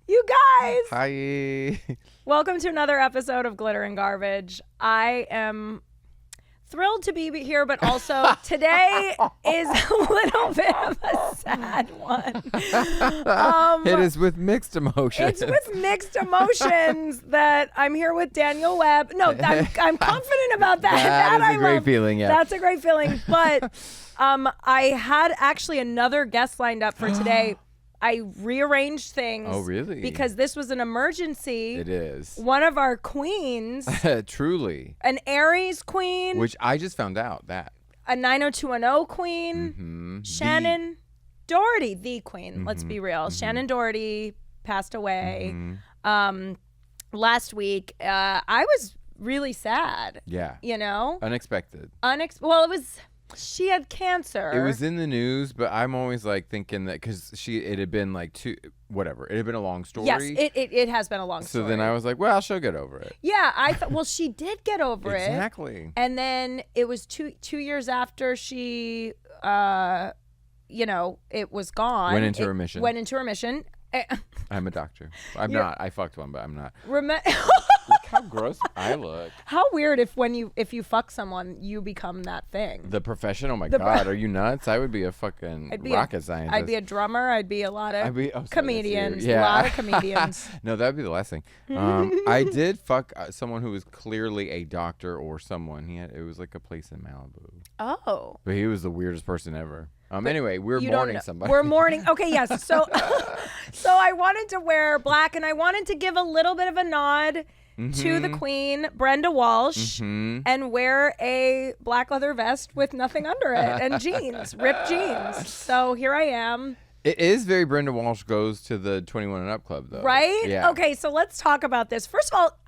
You guys. Hi. Welcome to another episode of Glitter and Garbage. I am thrilled to be here, but also today is a little bit of a sad one. It is with mixed emotions. It's with mixed emotions that I'm here with Daniel Webb. No, I'm confident about that. That is a great feeling, yeah. That's a great feeling. But I had actually another guest lined up for today. I rearranged things. Oh, really? Because this was an emergency. It is. One of our queens. Truly. An Aries Queen. Which I just found out that. A 90210 Queen. Mm-hmm. Shannen Doherty, the Queen. Let's be real. Shannen Doherty passed away last week. I was really sad. Yeah. You know? Unexpected. Well, it was... She had cancer. It was in the news, but I'm always like thinking that because it had been like whatever. It had been a long story. Yes, it has been a long story. So then I was like, well, she'll get over it. Yeah, I thought, well, she did get over it. Exactly. And then it was two years after she, it was gone. Went into remission. I'm a doctor. I'm not. I fucked one, but I'm not. Look how gross I look. How weird if you fuck someone, you become that thing. The profession? Oh my God, are you nuts? I would be a fucking rocket scientist. I'd be a drummer. I'd be a lot of comedians. Yeah. A lot of comedians. No, that would be the last thing. I did fuck someone who was clearly a doctor or someone. It was like a place in Malibu. Oh. But he was the weirdest person ever. Anyway, we're mourning somebody. We're mourning. Okay, yes. So I wanted to wear black, and I wanted to give a little bit of a nod to the Queen, Brenda Walsh, and wear a black leather vest with nothing under it and jeans, ripped jeans. So here I am. It is very Brenda Walsh goes to the 21 and up club, though. Right? Yeah. Okay, so let's talk about this. First of all,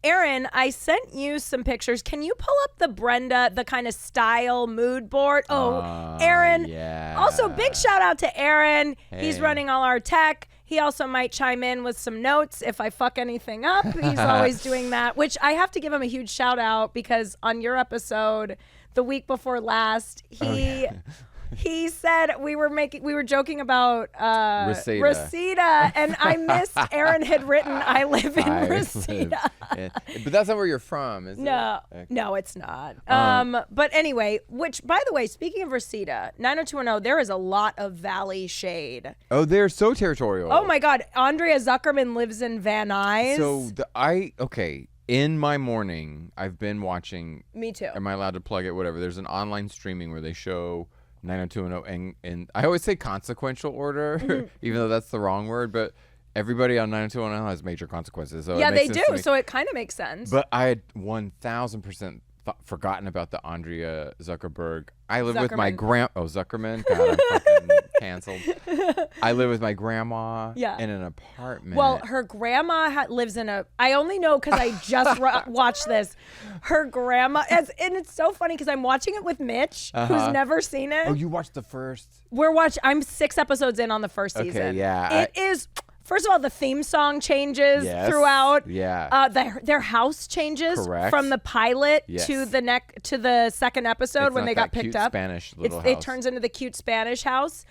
Aaron, I sent you some pictures. Can you pull up the kind of style mood board? Oh, Aaron. Yeah. Also, big shout out to Aaron. Hey. He's running all our tech. He also might chime in with some notes if I fuck anything up. He's always doing that, which I have to give him a huge shout out because on your episode the week before last, he said we were joking about Reseda, and I missed Aaron had written I live in Reseda. But that's not where you're from, is it? Okay. No, it's not. But anyway, which by the way, speaking of Reseda, 90210, there is a lot of valley shade. Oh, they're so territorial. Oh my God, Andrea Zuckerman lives in Van Nuys. So in my morning, I've been watching. Me too. Am I allowed to plug it? Whatever. There's an online streaming where they show 90210 and I always say consequential order, even though that's the wrong word, but everybody on 90210 has major consequences. So yeah, they do. So it kind of makes sense. But I had 1,000% forgotten about the Andrea Zuckerberg. I live with my Zuckerman. God, I'm fucking canceled. I live with my grandma in an apartment. Well, her grandma lives in I only know because I just watched this. Her grandma, and it's so funny because I'm watching it with Mitch, who's never seen it. Oh, you watched the first? I'm 6 episodes in on the first season. Okay, yeah. It is... First of all, the theme song changes throughout. Yeah. Their house changes from the pilot to the second episode when they got picked up. Spanish little house. It turns into the cute Spanish house.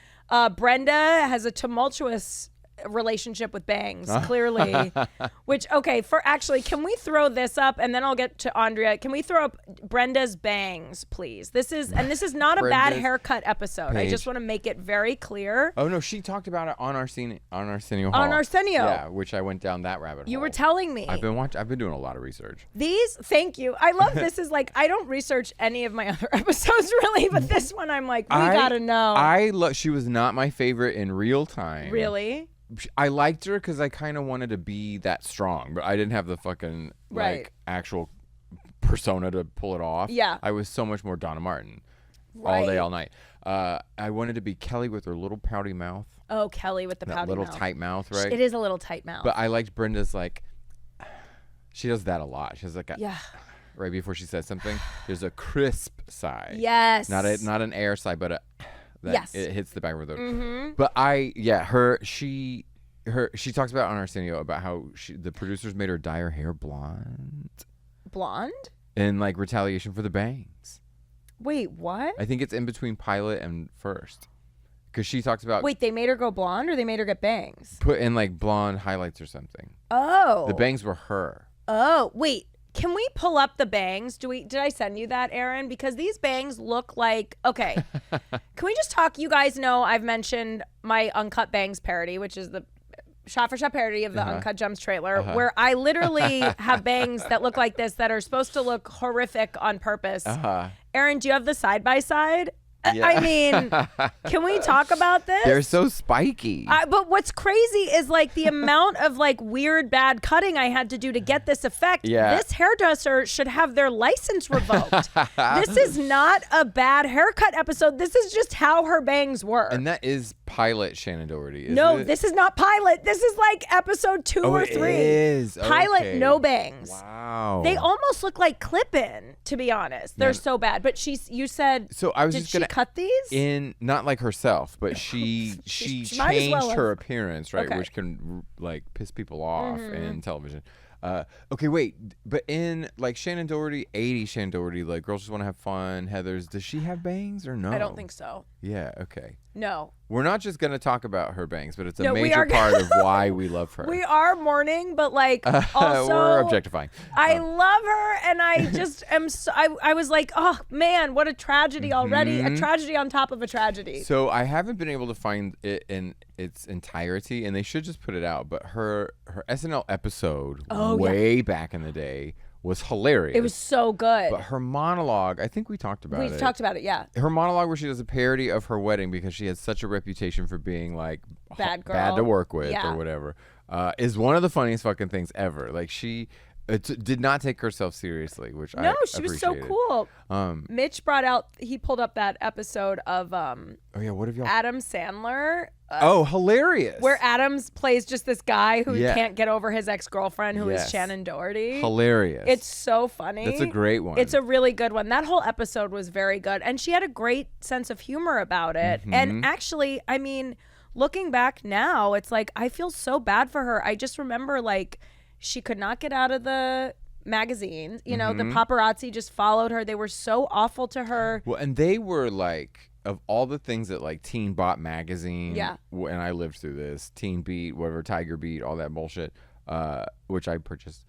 Brenda has a tumultuous relationship with bangs, clearly. Which, can we throw this up and then I'll get to Andrea. Can we throw up Brenda's bangs, please? This is not a bad haircut episode. I just want to make it very clear. Oh no, she talked about it on Arsenio Hall. On Arsenio. Yeah, which I went down that rabbit hole. You were telling me. I've been doing a lot of research. Thank you. I love this is like, I don't research any of my other episodes really, but this one I'm like, we gotta know. She was not my favorite in real time. Really? I liked her because I kind of wanted to be that strong, but I didn't have the fucking actual persona to pull it off. Yeah. I was so much more Donna Martin all day, all night. I wanted to be Kelly with her little pouty mouth. Oh, Kelly with the pouty mouth. That little tight mouth, right? It is a little tight mouth. But I liked Brenda's she does that a lot. She has right before she says something, there's a crisp side. Yes. Not an air side, but it hits the back of her throat. Mm-hmm. But she talks about on Arsenio about how the producers made her dye her hair blonde. Blonde? In retaliation for the bangs. Wait, what? I think it's in between pilot and first. Because she talks about Wait, they made her go blonde or they made her get bangs? put in like blonde highlights or something. Oh. The bangs were her. Oh, wait. Can we pull up the bangs? Did I send you that, Aaron? Because these bangs look like, okay. Can we just talk? You guys know I've mentioned my Uncut Bangs parody, which is the shot for shot parody of the Uncut Gems trailer, where I literally have bangs that look like this that are supposed to look horrific on purpose. Aaron, do you have the side by side? Yeah. I mean, can we talk about this? They're so spiky. But what's crazy is like the amount of like weird bad cutting I had to do to get this effect. Yeah. This hairdresser should have their license revoked. This is not a bad haircut episode. This is just how her bangs work. And that is pilot Shannen Doherty, isn't No, it? this is not pilot. This is like episode 2 or 3. It is. Pilot, okay. no bangs. Wow. They almost look like clip-in, to be honest. They're so bad. But you said, so I was did just gonna she cut these? In not like herself, but she changed her appearance, right? Okay. Which can like piss people off in television. Okay, wait, but in like Shannen Doherty, 80 Shannen Doherty, like Girls Just Want to Have Fun, Heathers, does she have bangs or no? I don't think so. Yeah, okay. No. We're not just going to talk about her bangs, but it's a major part of why we love her. We are mourning, but like also we're objectifying. I love her, and I just am. I was like, oh man, what a tragedy already! A tragedy on top of a tragedy. So I haven't been able to find it in its entirety, and they should just put it out. But her SNL episode way back in the day was hilarious. It was so good. But her monologue, I think we talked about it. We've talked about it, yeah. Her monologue where she does a parody of her wedding because she has such a reputation for being like bad girl, bad to work with or whatever, is one of the funniest fucking things ever. Like she did not take herself seriously, which I she was so cool. Mitch brought out, he pulled up that episode of what have y'all Adam Sandler. Hilarious. Where Adams plays just this guy who can't get over his ex-girlfriend who is Shannen Doherty. Hilarious. It's so funny. That's a great one. It's a really good one. That whole episode was very good. And she had a great sense of humor about it. And actually, I mean, looking back now, it's like, I feel so bad for her. I just remember like she could not get out of the magazine. You know, the paparazzi just followed her. They were so awful to her. Well, and they were like, of all the things that like Teen Bot magazine, and I lived through this, Teen Beat, whatever, Tiger Beat, all that bullshit, which I purchased.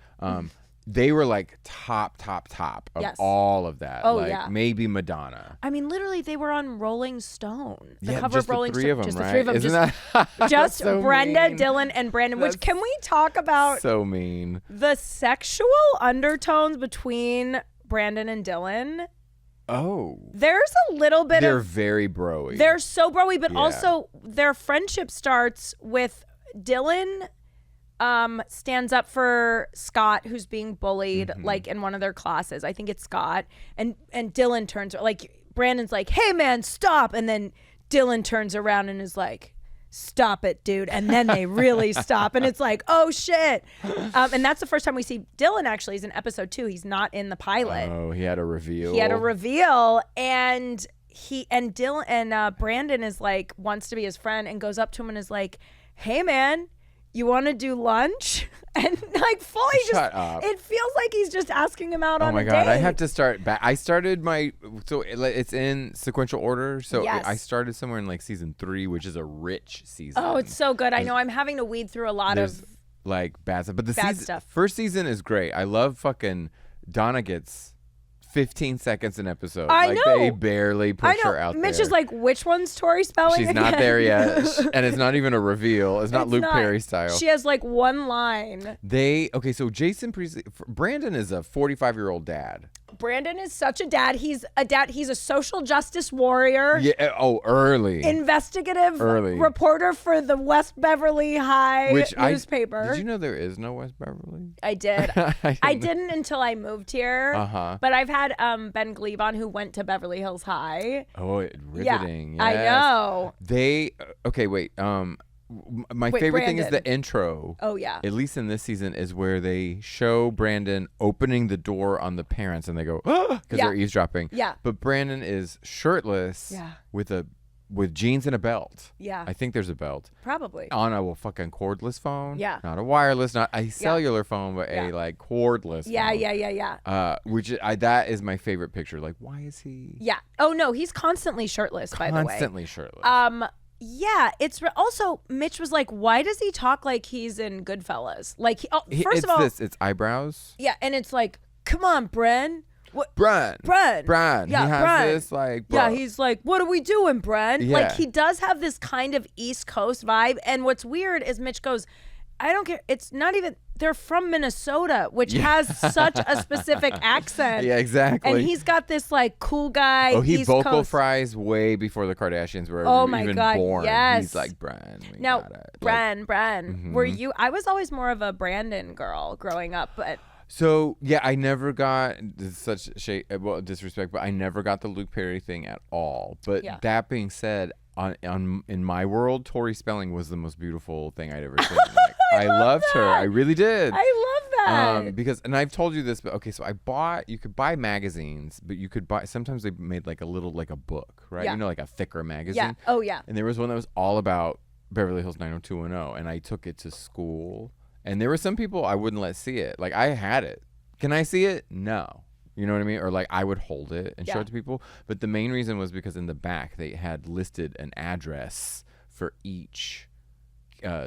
They were like top of all of that. Oh, like maybe Madonna. I mean, literally, they were on Rolling Stone. The Yeah, cover just of Rolling the three Stone. of them, Just right? the three of them. Isn't that Just so Brenda, mean? Dylan, and Brandon. Which can we talk about? So mean. The sexual undertones between Brandon and Dylan. Oh. There's a little bit They're very bro-y. They're so bro-y, but also their friendship starts with Dylan stands up for Scott, who's being bullied like in one of their classes. I think it's Scott. And Dylan turns, like, Brandon's like, hey man, stop. And then Dylan turns around and is like, stop it, dude. And then they really stop. And it's like, oh shit. And that's the first time we see Dylan actually is in episode 2. He's not in the pilot. Oh, he had a reveal. And Dylan and Brandon is like, wants to be his friend and goes up to him and is like, hey man, you want to do lunch? And like fully Shut up. It feels like he's just asking him out on a date. Oh my God, I have to start back. I started it's in sequential order. So I started somewhere in like season 3, which is a rich season. Oh, it's so good. I know I'm having to weed through a lot of like bad stuff. But the bad stuff. First season is great. I love fucking Donna gets 15 seconds an episode. I know. They barely push her out there. Mitch is like, which one's Tori Spelling She's again? not there yet. And it's not even a reveal. It's not Luke Perry style. She has like one line. So Jason Priestley, Brandon is a 45-year-old dad. Brandon is such a dad. He's a dad. He's a social justice warrior. Yeah. Oh, early. Investigative reporter for the West Beverly High newspaper. Did you know there is no West Beverly? I did. I didn't until I moved here. But I've had Ben Glebe on who went to Beverly Hills High. Oh, riveting. Yeah, yes. I know. My favorite thing is the intro. Oh, yeah. At least in this season is where they show Brandon opening the door on the parents and they go, oh, because they're eavesdropping. Yeah. But Brandon is shirtless with jeans and a belt. Yeah. I think there's a belt. Probably. On a fucking cordless phone. Yeah. Not a wireless, not a cellular phone, but a like cordless phone. Yeah. That is my favorite picture. Like, why is he? Yeah. Oh, no, he's constantly shirtless, by the way. Constantly shirtless. Yeah, also Mitch was like, why does he talk like he's in Goodfellas? Like, first of all, it's eyebrows. Yeah, and it's like, come on, Bren. What? Bren. Yeah, he has Bren. this like. Bro. Yeah, he's like, what are we doing, Bren? Yeah. Like, he does have this kind of East Coast vibe. And what's weird is Mitch goes, I don't care. It's not even. They're from Minnesota, which has such a specific accent. Yeah, exactly. And he's got this like cool guy. Oh, he East vocal Coast. fries way before the Kardashians were even born. Yes. He's like, Bren. Now, Bren, were you? I was always more of a Brandon girl growing up, but. So yeah, I never got such disrespect, but I never got the Luke Perry thing at all. But that being said, in my world, Tori Spelling was the most beautiful thing I'd ever seen. Like, I loved her. I really did. I love that. Because, and I've told you this, but okay, so you could buy magazines, but you could buy, sometimes they made like a little, like a book, right? Yeah. You know, like a thicker magazine. Yeah. Oh, yeah. And there was one that was all about Beverly Hills 90210, and I took it to school. And there were some people I wouldn't let see it. Like, I had it. Can I see it? No. You know what I mean? Or like I would hold it and show it to people. But the main reason was because in the back they had listed an address for each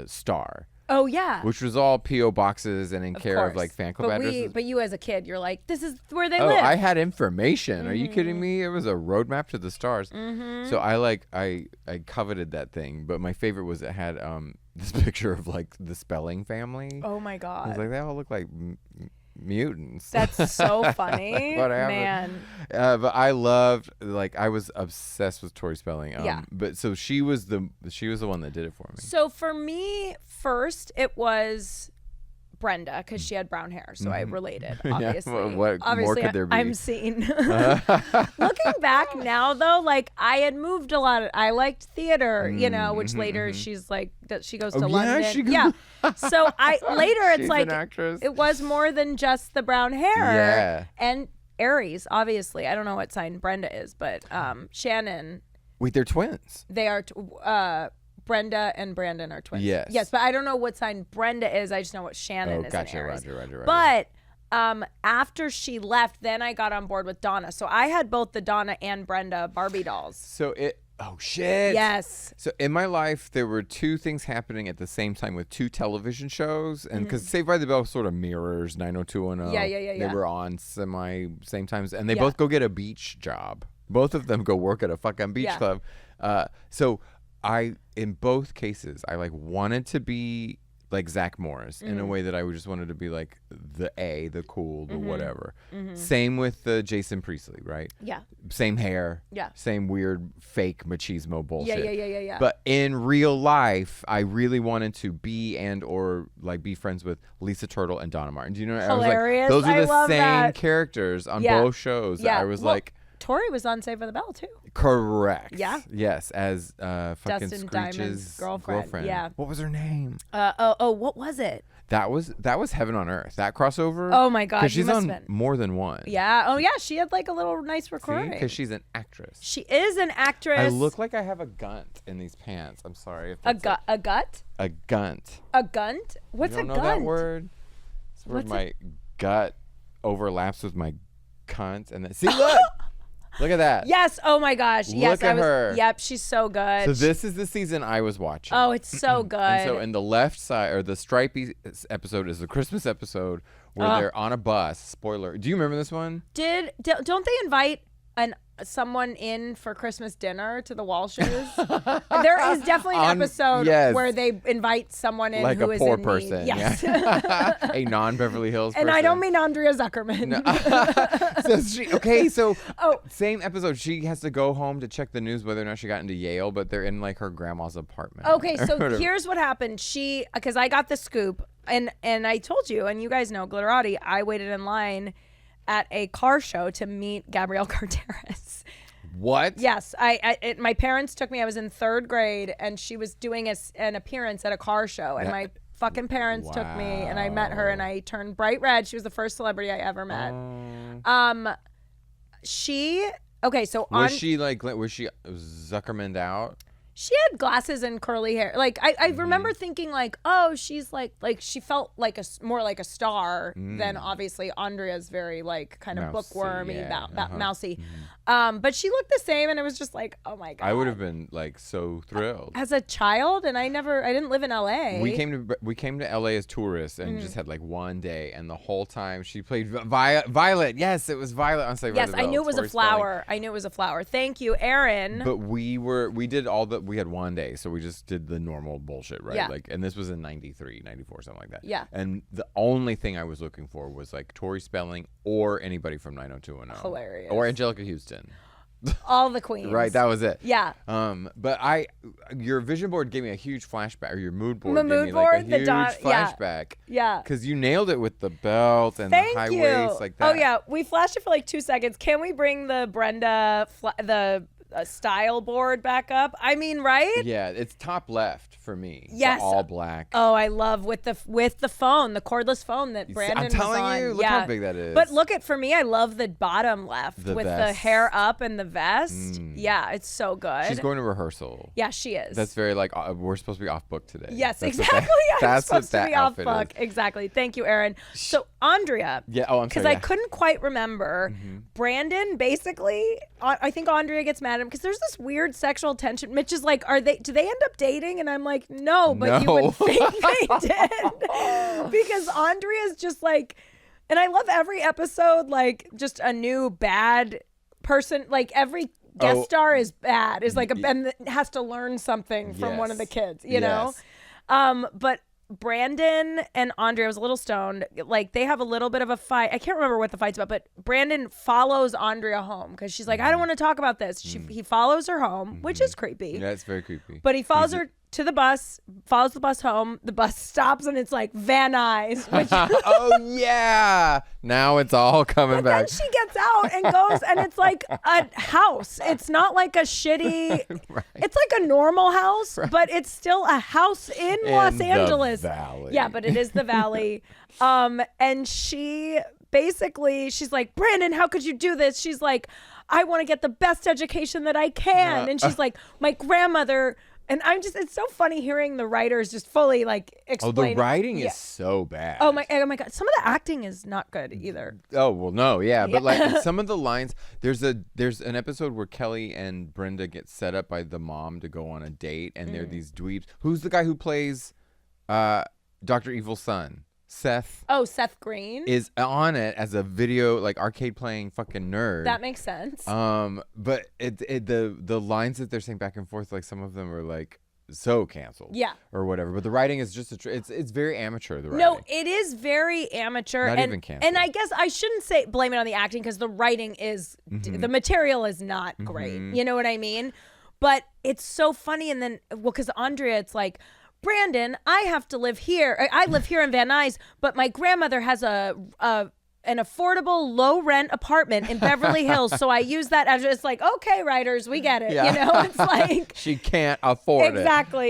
star. Oh, yeah. Which was all P.O. boxes and in care of like fan club addresses. But you as a kid, you're like, this is where they live. live. I had information. Are you kidding me? It was a roadmap to the stars. So I coveted that thing. But my favorite was it had this picture of like the Spelling family. Oh, my God. I was like, they all look like mutants. That's so funny. Man. But I loved, like, I was obsessed with Tori Spelling. But so she was the one that did it for me. So for me, first it was Brenda because she had brown hair, so I related. Obviously, what more could there be? I'm seen. Looking back now, though, like I had moved a lot. I liked theater, you know, which later she's like that. She goes to London. So it's like it was more than just the brown hair. Yeah. And Aries, obviously, I don't know what sign Brenda is, but Shannen. Wait, they're twins. They are. Brenda and Brandon are twins. Yes, but I don't know what sign Brenda is. I just know what Shannen is. Gotcha, in Aries. Roger. But after she left, then I got on board with Donna. So I had both the Donna and Brenda Barbie dolls. Oh shit. Yes. So in my life, there were two things happening at the same time with two television shows, and because Saved by the Bell sort of mirrors 90210. Yeah. They were on same times, and they both go get a beach job. Both of them go work at a fucking beach club. So in both cases, I like wanted to be like Zach Morris in a way that I just wanted to be like the cool, the whatever. Same with the Jason Priestley, right? Yeah. Same hair. Yeah. Same weird fake machismo bullshit. Yeah. But in real life, I really wanted to be or like be friends with Lisa Turtle and Donna Martin. Do you know? Hilarious. I was like, those are the same characters on both shows. Yeah. I was like. Tori was on Saved by the Bell too. Correct. Yeah. Yes, as fucking Dustin Screech's Diamond's girlfriend. Yeah. What was her name? What was it? That was Heaven on Earth. That crossover. Oh my God. Because she's on more than one. Yeah. Oh yeah. She had like a little nice recording. Because she's an actress. She is an actress. I look like I have a gunt in these pants. I'm sorry. If a gut? A gunt. A gunt? What's you don't a know gunt? That word? It's where my gut overlaps with my cunt, and then see look. Look at that. Yes. Oh my gosh. Yes. Look at her. Yep. She's so good. So this is the season I was watching. Oh, it's so good. And so in the left side, or the stripy episode, is the Christmas episode where they're on a bus. Spoiler. Do you remember this one? Don't they invite someone in for Christmas dinner to the Walshes? There is definitely an episode where they invite someone in like who a is poor in person. Need. Yes. Yeah. A non-Beverly Hills person. And I don't mean Andrea Zuckerman. No. So same episode. She has to go home to check the news whether or not she got into Yale, but they're in like her grandma's apartment. Okay, so here's what happened. Because I got the scoop, and I told you, and you guys know, Glitterati, I waited in line at a car show to meet Gabrielle Carteris. What? Yes. My parents took me. I was in 3rd grade, and she was doing an appearance at a car show, and my fucking parents took me, and I met her, and I turned bright red. She was the first celebrity I ever met. Was she Zuckerman'd out? She had glasses and curly hair. Like I remember thinking like, oh, she's like she felt like more like a star than obviously Andrea's very like kind of bookwormy, mousy. But she looked the same, and it was just like, oh my god. I would have been like so thrilled as a child, and I didn't live in LA. We came to LA as tourists and just had like one day, and the whole time she played Violet. Yes, it was Violet on Saved by the Bell. Yes, I knew it was a flower. I knew it was a flower. Thank you, Aaron. But we did we had one day, so we just did the normal bullshit, right? Yeah. Like, and this was in 93, 94, something like that. Yeah. And the only thing I was looking for was like Tori Spelling or anybody from 90210. Hilarious. Or Angelica Houston. All the queens. Right, that was it. Yeah. But your vision board gave me a huge flashback, or your mood board gave me like a huge flashback. Yeah. Because you nailed it with the belt and the high waist like that. Oh yeah, we flashed it for like 2 seconds. Can we bring the Brenda style board back up? I mean, right? Yeah, it's top left for me. Yes, all black. Oh, I love with the phone, the cordless phone that Brandon was on. I'm telling you, look how big that is. But look for me, I love the bottom left with the hair up and the vest. Yeah, it's so good. She's going to rehearsal. Yeah, she is. That's very like we're supposed to be off book today. Yes, exactly. That's supposed to be off book. Exactly. Thank you, Aaron. So Andrea. Yeah. Oh, I'm sorry. Because I couldn't quite remember. Brandon basically. I think Andrea gets mad at him because there's this weird sexual tension. Mitch is like, do they end up dating? And I'm like, no, but you would think they did. Because Andrea's just like, and I love every episode, like just a new bad person. Like every guest star is bad, is like and has to learn something from one of the kids, you know? But Brandon and Andrea was a little stoned. Like they have a little bit of a fight. I can't remember what the fight's about, but Brandon follows Andrea home because she's like, I don't want to talk about this. He follows her home, which is creepy. Yeah, it's very creepy. But he follows her to the bus, follows the bus home. The bus stops and it's like Van Nuys. Which oh yeah, now it's all coming back. Then she gets out and goes, and it's like a house. It's not like a shitty. Right. It's like a normal house, but it's still a house in Los Angeles. Valley. Yeah, but it is the valley. And she's like, Brandon, how could you do this? She's like, I want to get the best education that I can, and she's like, my grandmother. And it's so funny hearing the writers just fully like explain. Oh, the writing is so bad. Oh my god, some of the acting is not good either. Oh well, no, yeah, but like some of the lines, there's an episode where Kelly and Brenda get set up by the mom to go on a date, and they're these dweebs. Who's the guy who plays Dr. Evil's son? Seth. Oh, Seth Green is on it as a video like arcade playing fucking nerd. That makes sense. But the lines that they're saying back and forth, like some of them are like so canceled. Yeah. Or whatever. But the writing is just it's very amateur. The writing. No, it is very amateur. Not even canceled. And I guess I shouldn't blame it on the acting because the writing is the material is not great. You know what I mean? But it's so funny, and then because Andrea, it's like, Brandon, I have to live here. I live here in Van Nuys, but my grandmother has an affordable low rent apartment in Beverly Hills, so I use that as it's like, okay, writers, we get it. Yeah. You know, it's like she can't afford it.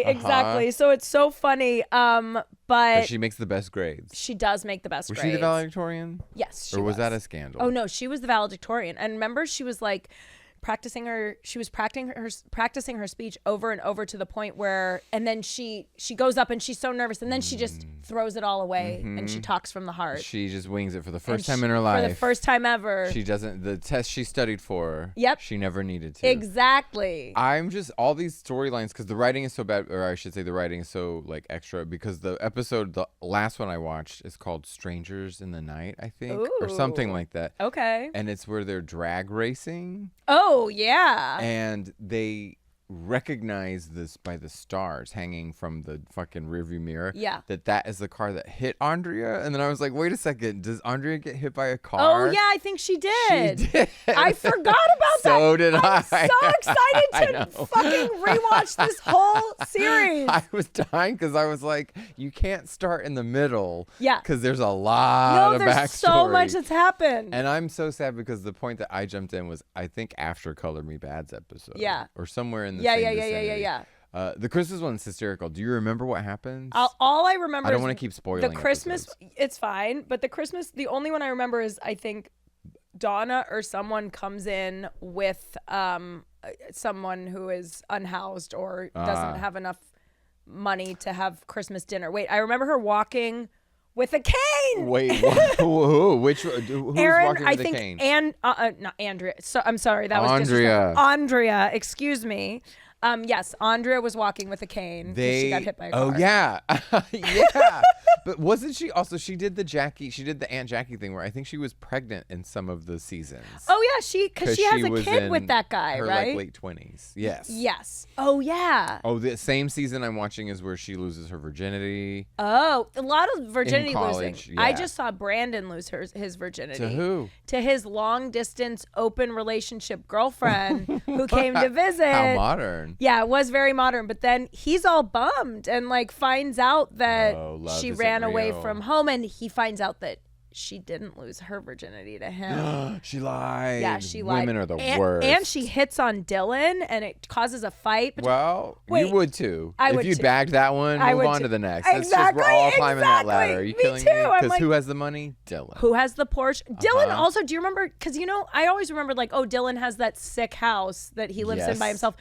Exactly. So it's so funny. But she makes the best grades. She does make the best grades. Was she the valedictorian? Yes, or was that a scandal? Oh no, she was the valedictorian. And remember, she was like practicing her speech over and over to the point where, and then she goes up and she's so nervous, and then she just throws it all away and she talks from the heart. She just wings it for the first time in her life. For the first time ever. She doesn't, the test she studied for. Yep. She never needed to. Exactly. I'm just, all these storylines, because the writing is so bad, or I should say the writing is so like extra, because the episode, the last one I watched is called Strangers in the Night, I think. Ooh. Or something like that. Okay. And it's where they're drag racing. Oh, yeah. And they recognize this by the stars hanging from the fucking rearview mirror. Yeah. That is the car that hit Andrea. And then I was like, wait a second, does Andrea get hit by a car? Oh yeah, I think she did. She did. I forgot about that. So did I. I'm so excited to fucking rewatch this whole series. I was dying because I was like, you can't start in the middle. Yeah. Because there's a lot of backstory. There's so much that's happened. And I'm so sad because the point that I jumped in was, I think, after Color Me Bad's episode. Yeah. Or somewhere in the yeah. The Christmas one's hysterical. Do you remember what happens? All I remember. I don't want to keep spoiling. The Christmas, episodes. It's fine, but the only one I remember is, I think, Donna or someone comes in with someone who is unhoused or doesn't have enough money to have Christmas dinner. Wait, I remember her walking with a cane. Wait, who? Who's Aaron, walking with a cane? And not Andrea. So I'm sorry, that was Andrea. Andrea, excuse me. Yes, Andrea was walking with a cane because she got hit by a car. Oh yeah, yeah. But wasn't she also? She did the Aunt Jackie thing where I think she was pregnant in some of the seasons. Oh yeah, because she has a kid with that guy, her, right? Like late 20s. Yes. Yes. Oh yeah. Oh, the same season I'm watching is where she loses her virginity. Oh, a lot of virginity college, losing. yeah. I just saw Brandon lose his virginity. To who? To his long distance open relationship girlfriend who came to visit. How modern. Yeah, it was very modern. But then he's all bummed and like finds out that she ran away from home, and he finds out that she didn't lose her virginity to him. She lied. Yeah, she lied. Women are the worst. And she hits on Dylan, and it causes a fight. You would too. If you too. bagged that one, move on to the next. Exactly. We're all climbing that ladder. Are you killing me? Because like, who has the money? Dylan. Who has the Porsche? Dylan also, do you remember? Because, I always remembered like, Dylan has that sick house that he lives in by himself.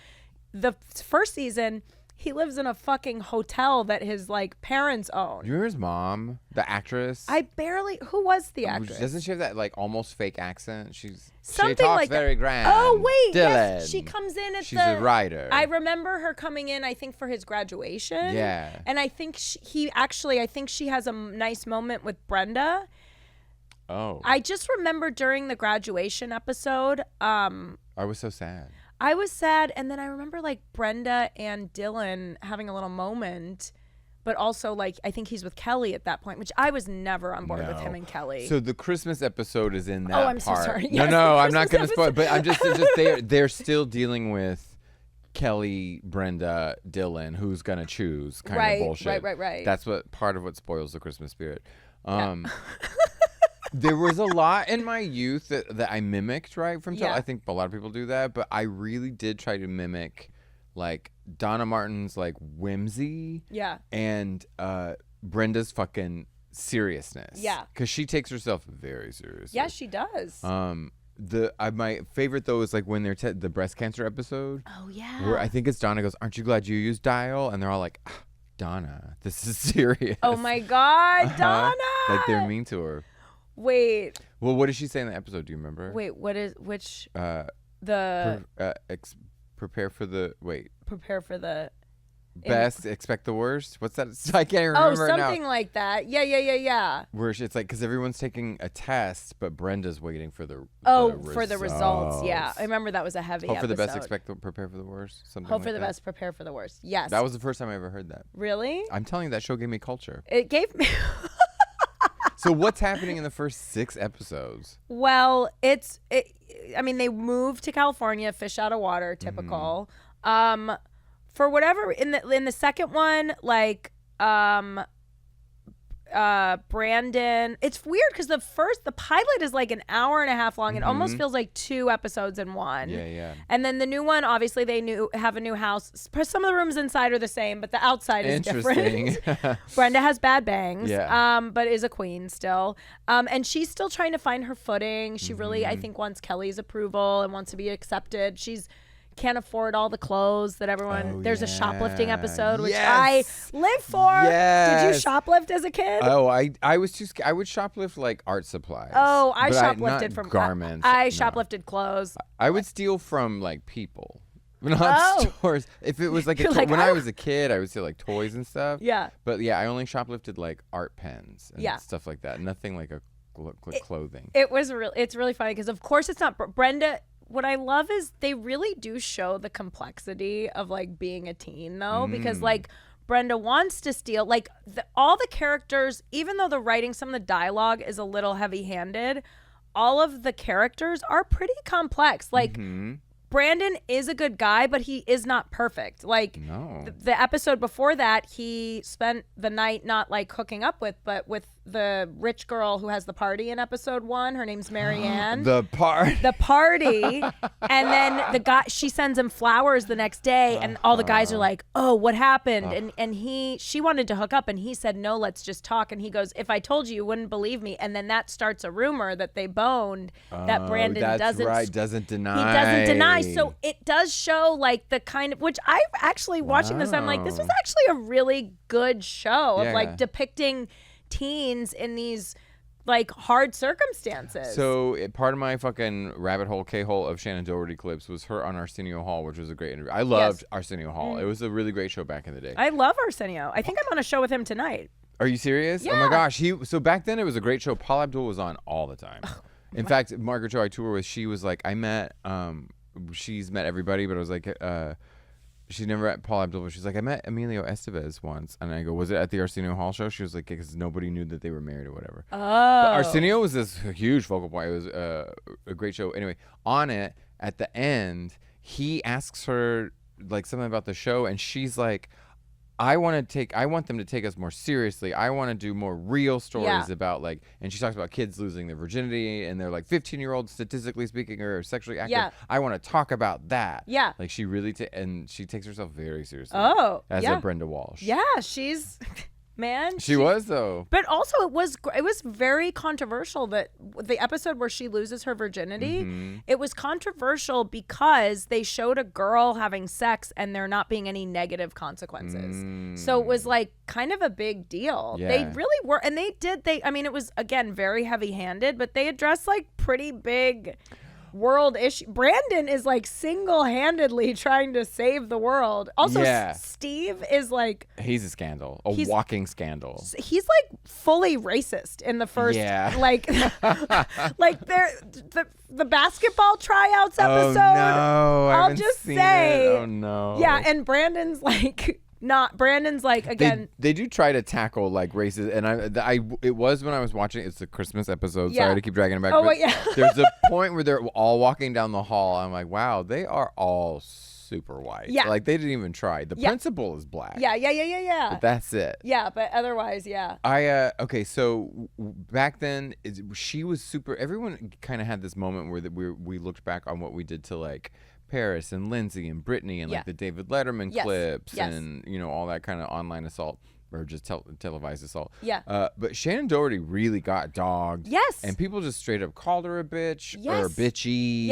The first season, he lives in a fucking hotel that his like parents own. You remember his mom, the actress? Who was the actress? Doesn't she have that like almost fake accent? She Something talks like very that. grand. Oh wait, Dylan. yes, she comes in at She's a writer. I remember her coming in, I think for his graduation. Yeah. And I think she has a nice moment with Brenda. Oh. I just remember during the graduation episode, I was so sad. I was sad, and then I remember like Brenda and Dylan having a little moment, but also like I think he's with Kelly at that point, which I was never on board with him and Kelly. So the Christmas episode is in that part. Oh, I'm so sorry. No, I'm not going to spoil. But I'm just they're still dealing with Kelly, Brenda, Dylan, who's gonna choose kind of bullshit. Right. That's part of what spoils the Christmas spirit. There was a lot in my youth that I mimicked, right? I think a lot of people do that, but I really did try to mimic, like, Donna Martin's, like, whimsy. Yeah. And Brenda's fucking seriousness. Yeah. Because she takes herself very seriously. Yeah, she does. My favorite, though, is, like, when they're the breast cancer episode. Oh, yeah. Where I think it's Donna goes, "Aren't you glad you used Dial?" And they're all like, "Donna, this is serious." Oh, my God, Donna! Like, they're mean to her. Wait. Well, what did she say in the episode? Do you remember? Wait, which? Prepare for the best, expect the worst. What's that? I can't remember. Oh, something like that. Yeah. Where it's like, because everyone's taking a test, but Brenda's waiting for the results. Yeah, I remember that was a heavy. Hope for the episode. best, prepare for the worst. Something. Hope like for the that. best, prepare for the worst. Yes. That was the first time I ever heard that. Really? I'm telling you, that show gave me culture. It gave me. So what's happening in the first 6 episodes? Well, I mean, they moved to California, fish out of water, typical. For whatever in the second one, like Brandon, it's weird because the pilot is like an hour and a half long. It almost feels like 2 episodes in one. Yeah. And then the new one, obviously they have a new house. Some of the rooms inside are the same, but the outside is different. Brenda has bad bangs, but is a queen still. And she's still trying to find her footing. She really, I think, wants Kelly's approval and wants to be accepted. She's can't afford all the clothes that everyone. There's a shoplifting episode, which I live for. Did you shoplift as a kid? Oh, I was too scared. I would shoplift like art supplies. Oh, I shoplifted from garments. I shoplifted clothes. I would steal from like people, not stores. If it was like, when I was a kid, I would steal like toys and stuff. Yeah. But yeah, I only shoplifted like art pens and stuff like that. Nothing like clothing. It's really funny because of course it's not Brenda. What I love is they really do show the complexity of like being a teen though, because like Brenda wants to steal, like all the characters, even though the writing, some of the dialogue is a little heavy handed, all of the characters are pretty complex. Like Brandon is a good guy, but he is not perfect. Like the episode before that, he spent the night not like hooking up but with the rich girl who has the party in episode 1. Her name's Marianne. The party. And then she sends him flowers the next day, and all the guys are like, "Oh, what happened?" And she wanted to hook up, and he said, "No, let's just talk." And he goes, "If I told you, you wouldn't believe me." And then that starts a rumor that they boned. That Brandon doesn't deny. He doesn't deny. so it does show like the kind of, which I actually watching this, I'm like, this was actually a really good show of like depicting teens in these like hard circumstances. So part of my fucking rabbit hole K-hole of Shannen Doherty clips was her on Arsenio Hall, which was a great interview. I loved Arsenio Hall. It was a really great show back in the day. I love Arsenio. I think I'm on a show with him tonight. Are you serious? Yeah. Oh my gosh. So back then it was a great show. Paula Abdul was on all the time. In fact, Margaret Cho I tour with, she was like, she's met everybody, but I was like, she never met Paula Abdul, but she's like, I met Emilio Estevez once. And I go, was it at the Arsenio Hall show? She was like, because nobody knew that they were married or whatever. Oh. But Arsenio was this huge focal point. It was a great show. Anyway, on it, at the end, he asks her like something about the show, and she's like, I want them to take us more seriously. I want to do more real stories about like, and she talks about kids losing their virginity and they're like 15-year-olds statistically speaking or sexually active. Yeah. I want to talk about that. Yeah. Like she really, and she takes herself very seriously. Oh, as a Brenda Walsh. Yeah, she's... Man, she was though. But also, it was very controversial that the episode where she loses her virginity. It was controversial because they showed a girl having sex and there not being any negative consequences. So it was like kind of a big deal. Yeah. They really were, and I mean, it was again very heavy-handed, but they addressed like pretty big world issue. Brandon is like single-handedly trying to save the world. Also, Steve is like, he's a scandal, walking scandal. He's like fully racist in the first, like, like the basketball tryouts episode. Oh no, I'll just say, oh no, yeah, and Brandon's like. Brandon's like, again, they do try to tackle like races, and it was when I was watching, it's the Christmas episode, sorry to keep dragging it back, there's a point where they're all walking down the hall. I'm like, wow, they are all super white. Like they didn't even try. The principal is black. But that's it. But otherwise, okay, so back then she was super, everyone kind of had this moment where we looked back on what we did to like Paris and Lindsay and Brittany and like the David Letterman clips and you know all that kind of online assault or just televised assault. But Shannen Doherty really got dogged. And people just straight up called her a bitch or bitchy.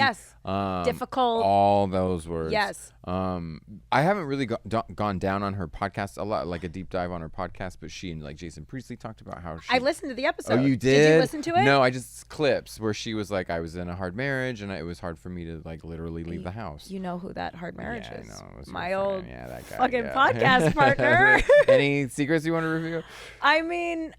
Difficult. All those words. I haven't really gone down on her podcast a lot, like a deep dive on her podcast, but she and like Jason Priestley talked about how I listened to the episode. Oh, you did? Did you listen to it? No, I just clips where she was like, I was in a hard marriage and it was hard for me to like literally leave the house. You know who that hard marriage is? I know. My old that guy, fucking podcast partner. Any secrets you want to reveal? I mean,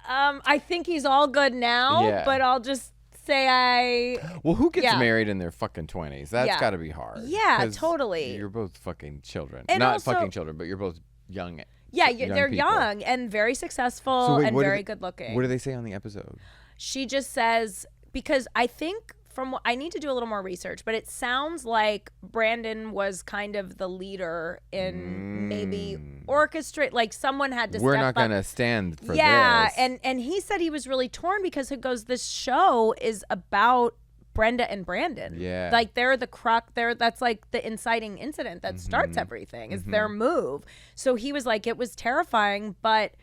I think he's all good now, but I'll just say Well, who gets married in their fucking 20s? That's got to be hard. Yeah, totally. You're both fucking children. And not also, fucking children, but you're both young. Yeah, people. they're young and very successful and very good looking. What do they say on the episode? She just says, because I think I need to do a little more research, but it sounds like Brandon was kind of the leader in maybe orchestrate, like someone had to We're step not going to stand for this. And he said he was really torn because he goes, this show is about Brenda and Brandon. Like they're the that's like the inciting incident that starts everything is their move. So he was like, it was terrifying, but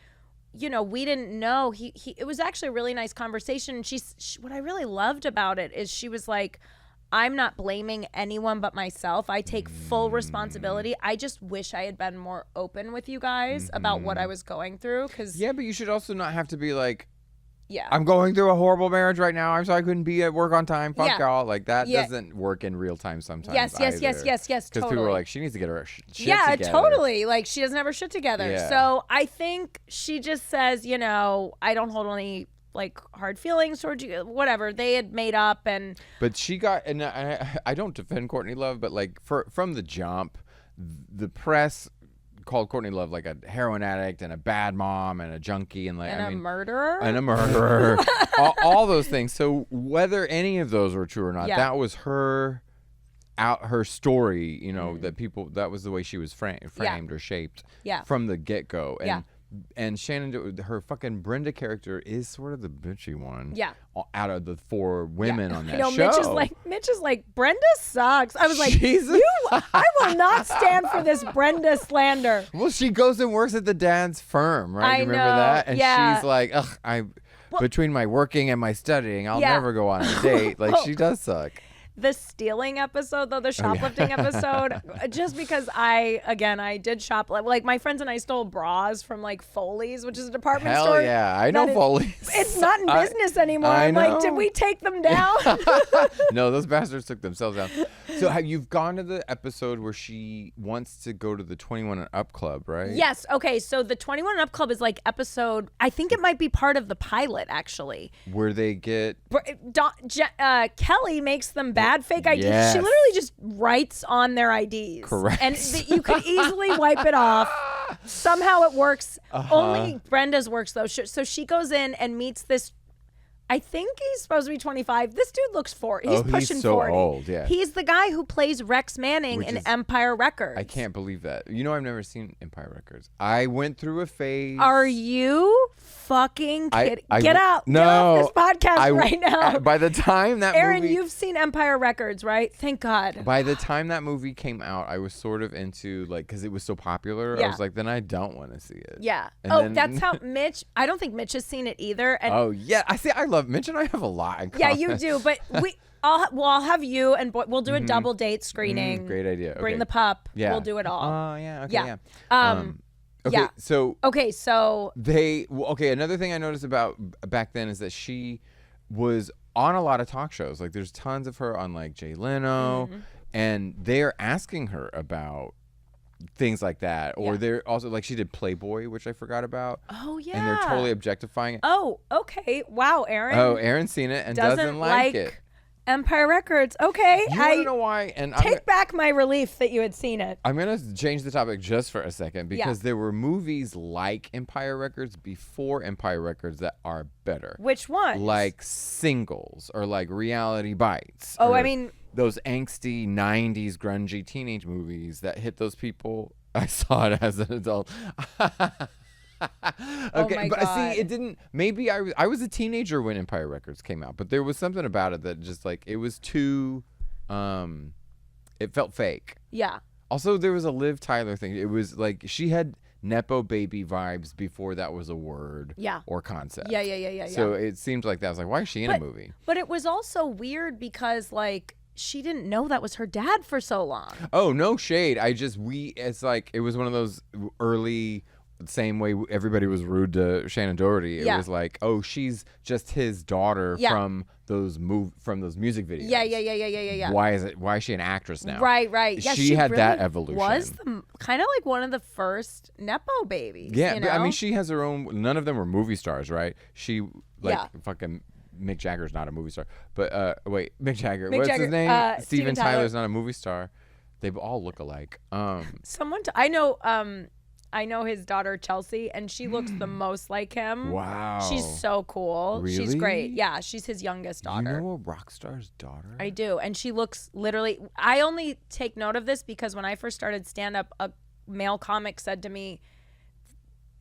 you know, we didn't know. It was actually a really nice conversation. What I really loved about it is she was like, I'm not blaming anyone but myself. I take full responsibility. I just wish I had been more open with you guys about what I was going through. Yeah, but you should also not have to be like, I'm going through a horrible marriage right now. I'm sorry I couldn't be at work on time. Fuck y'all. Like that doesn't work in real time sometimes. Yes. Because people are like, she needs to get her shit together. Totally. Like she doesn't have her shit together. So I think she just says, you know, I don't hold any like hard feelings towards you. Whatever they had made up But she got, and I don't defend Courtney Love, but like from the jump, the press called Courtney Love like a heroin addict and a bad mom and a junkie and like a murderer all those things. So whether any of those were true or not, that was her story, you know, that was the way she was framed or shaped from the get-go. And Shannen, her fucking Brenda character is sort of the bitchy one. Out of the four women on that show. Mitch is like, Brenda sucks. I was like, I will not stand for this Brenda slander. Well, she goes and works at the dad's firm, right? You remember that? And she's like, ugh, between my working and my studying, I'll never go on a date. Like, she does suck. the stealing episode, though, the shoplifting episode, just because I did shoplift. Like, my friends and I stole bras from, like, Foley's, which is a department store. Hell yeah. I know Foley's. It's not in business anymore. I'm like, did we take them down? No, those bastards took themselves down. So you've gone to the episode where she wants to go to the 21 and Up Club, right? Yes. Okay, so the 21 and Up Club is, like, episode, I think it might be part of the pilot, actually. Where they get... Kelly makes them bad fake IDs. Yes. She literally just writes on their IDs. Correct. And you could easily wipe it off. Somehow it works. Only Brenda's works, though. So she goes in and meets this, I think he's supposed to be 25. This dude looks 40. He's pushing he's so 40. Old, yeah. He's the guy who plays Rex Manning in Empire Records. I can't believe that. You know, I've never seen Empire Records. I went through a phase. Are you fucking kidding? Get out. No. Get off this podcast right now. By the time that Aaron, movie... you've seen Empire Records, right? Thank God. By the time that movie came out, I was sort of into, like, because it was so popular, I was like, then I don't want to see it. Yeah. And that's how Mitch, I don't think Mitch has seen it either. And I love Mitch and I have a lot in common. Yeah, you do. But I'll have you and we'll do a double date screening. Great idea. Bring the pup. Yeah. We'll do it all. Oh, yeah. Okay, yeah. Another thing I noticed about back then is that she was on a lot of talk shows. Like, there's tons of her on, like, Jay Leno, and they're asking her about things like that. Or they're also, like, she did Playboy, which I forgot about. Oh, yeah. And they're totally objectifying it. Oh, okay. Wow, Aaron. Oh, Aaron's seen it and doesn't like it. Empire Records. Okay. I don't know why. And take back my relief that you had seen it. I'm going to change the topic just for a second because there were movies like Empire Records before Empire Records that are better. Which ones? Like Singles or like Reality Bites. Oh, I mean... Those angsty 90s grungy teenage movies that hit those people. I saw it as an adult. Okay, but God. see, it didn't. Maybe I was a teenager when Empire Records came out, but there was something about it that just like it was too. It felt fake. Yeah. Also, there was a Liv Tyler thing. It was like she had Nepo baby vibes before that was a word. Or concept. Yeah. So it seemed like that. I was like, why is she in a movie? But it was also weird because like she didn't know that was her dad for so long. Oh, no shade. It's like it was one of those early. Same way everybody was rude to Shannen Doherty. It was like, oh, she's just his daughter from those music videos. Yeah. Why is she an actress now? Right. Yeah, she had really that evolution. Was kind of like one of the first Nepo babies. Yeah, you but know? I mean, she has her own. None of them were movie stars, right? She fucking. Mick Jagger's not a movie star, but Mick Jagger. What's his name? Steven Tyler's not a movie star. They all look alike. I know his daughter Chelsea, and she looks the most like him. Wow. She's so cool. Really? She's great. Yeah, she's his youngest daughter. You know a rock star's daughter? I do. And she looks literally... I only take note of this because when I first started stand-up, a male comic said to me,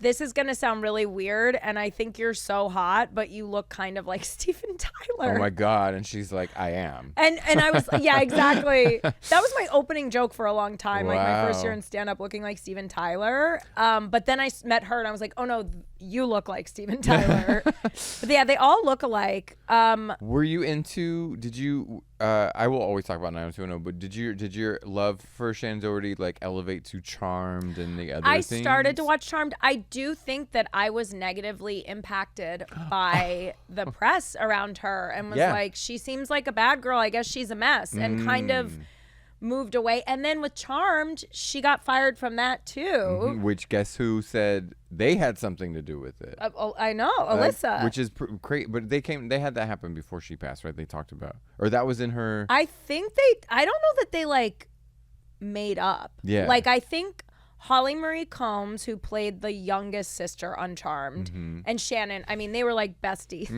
this is going to sound really weird, and I think you're so hot, but you look kind of like Steven Tyler. Oh, my God. And she's like, I am. And I was, yeah, exactly. That was my opening joke for a long time, like my first year in stand-up, looking like Steven Tyler. But then I met her, and I was like, oh, no, you look like Steven Tyler. But yeah, they all look alike. Were you into, did you, I will always talk about 90210, but did your love for Shannen Doherty like elevate to Charmed and the other things? I started to watch Charmed. I do think that I was negatively impacted by the press around her and was like, she seems like a bad girl. I guess she's a mess, and kind of moved away. And then with Charmed, she got fired from that too. Which guess who said they had something to do with it? I know, Alyssa. Which is crazy, but they had that happen before she passed, right? They talked about, or that was in her. I think I don't know that they like made up. Yeah. Like I think Holly Marie Combs, who played the youngest sister on Charmed, and Shannen, I mean, they were like besties.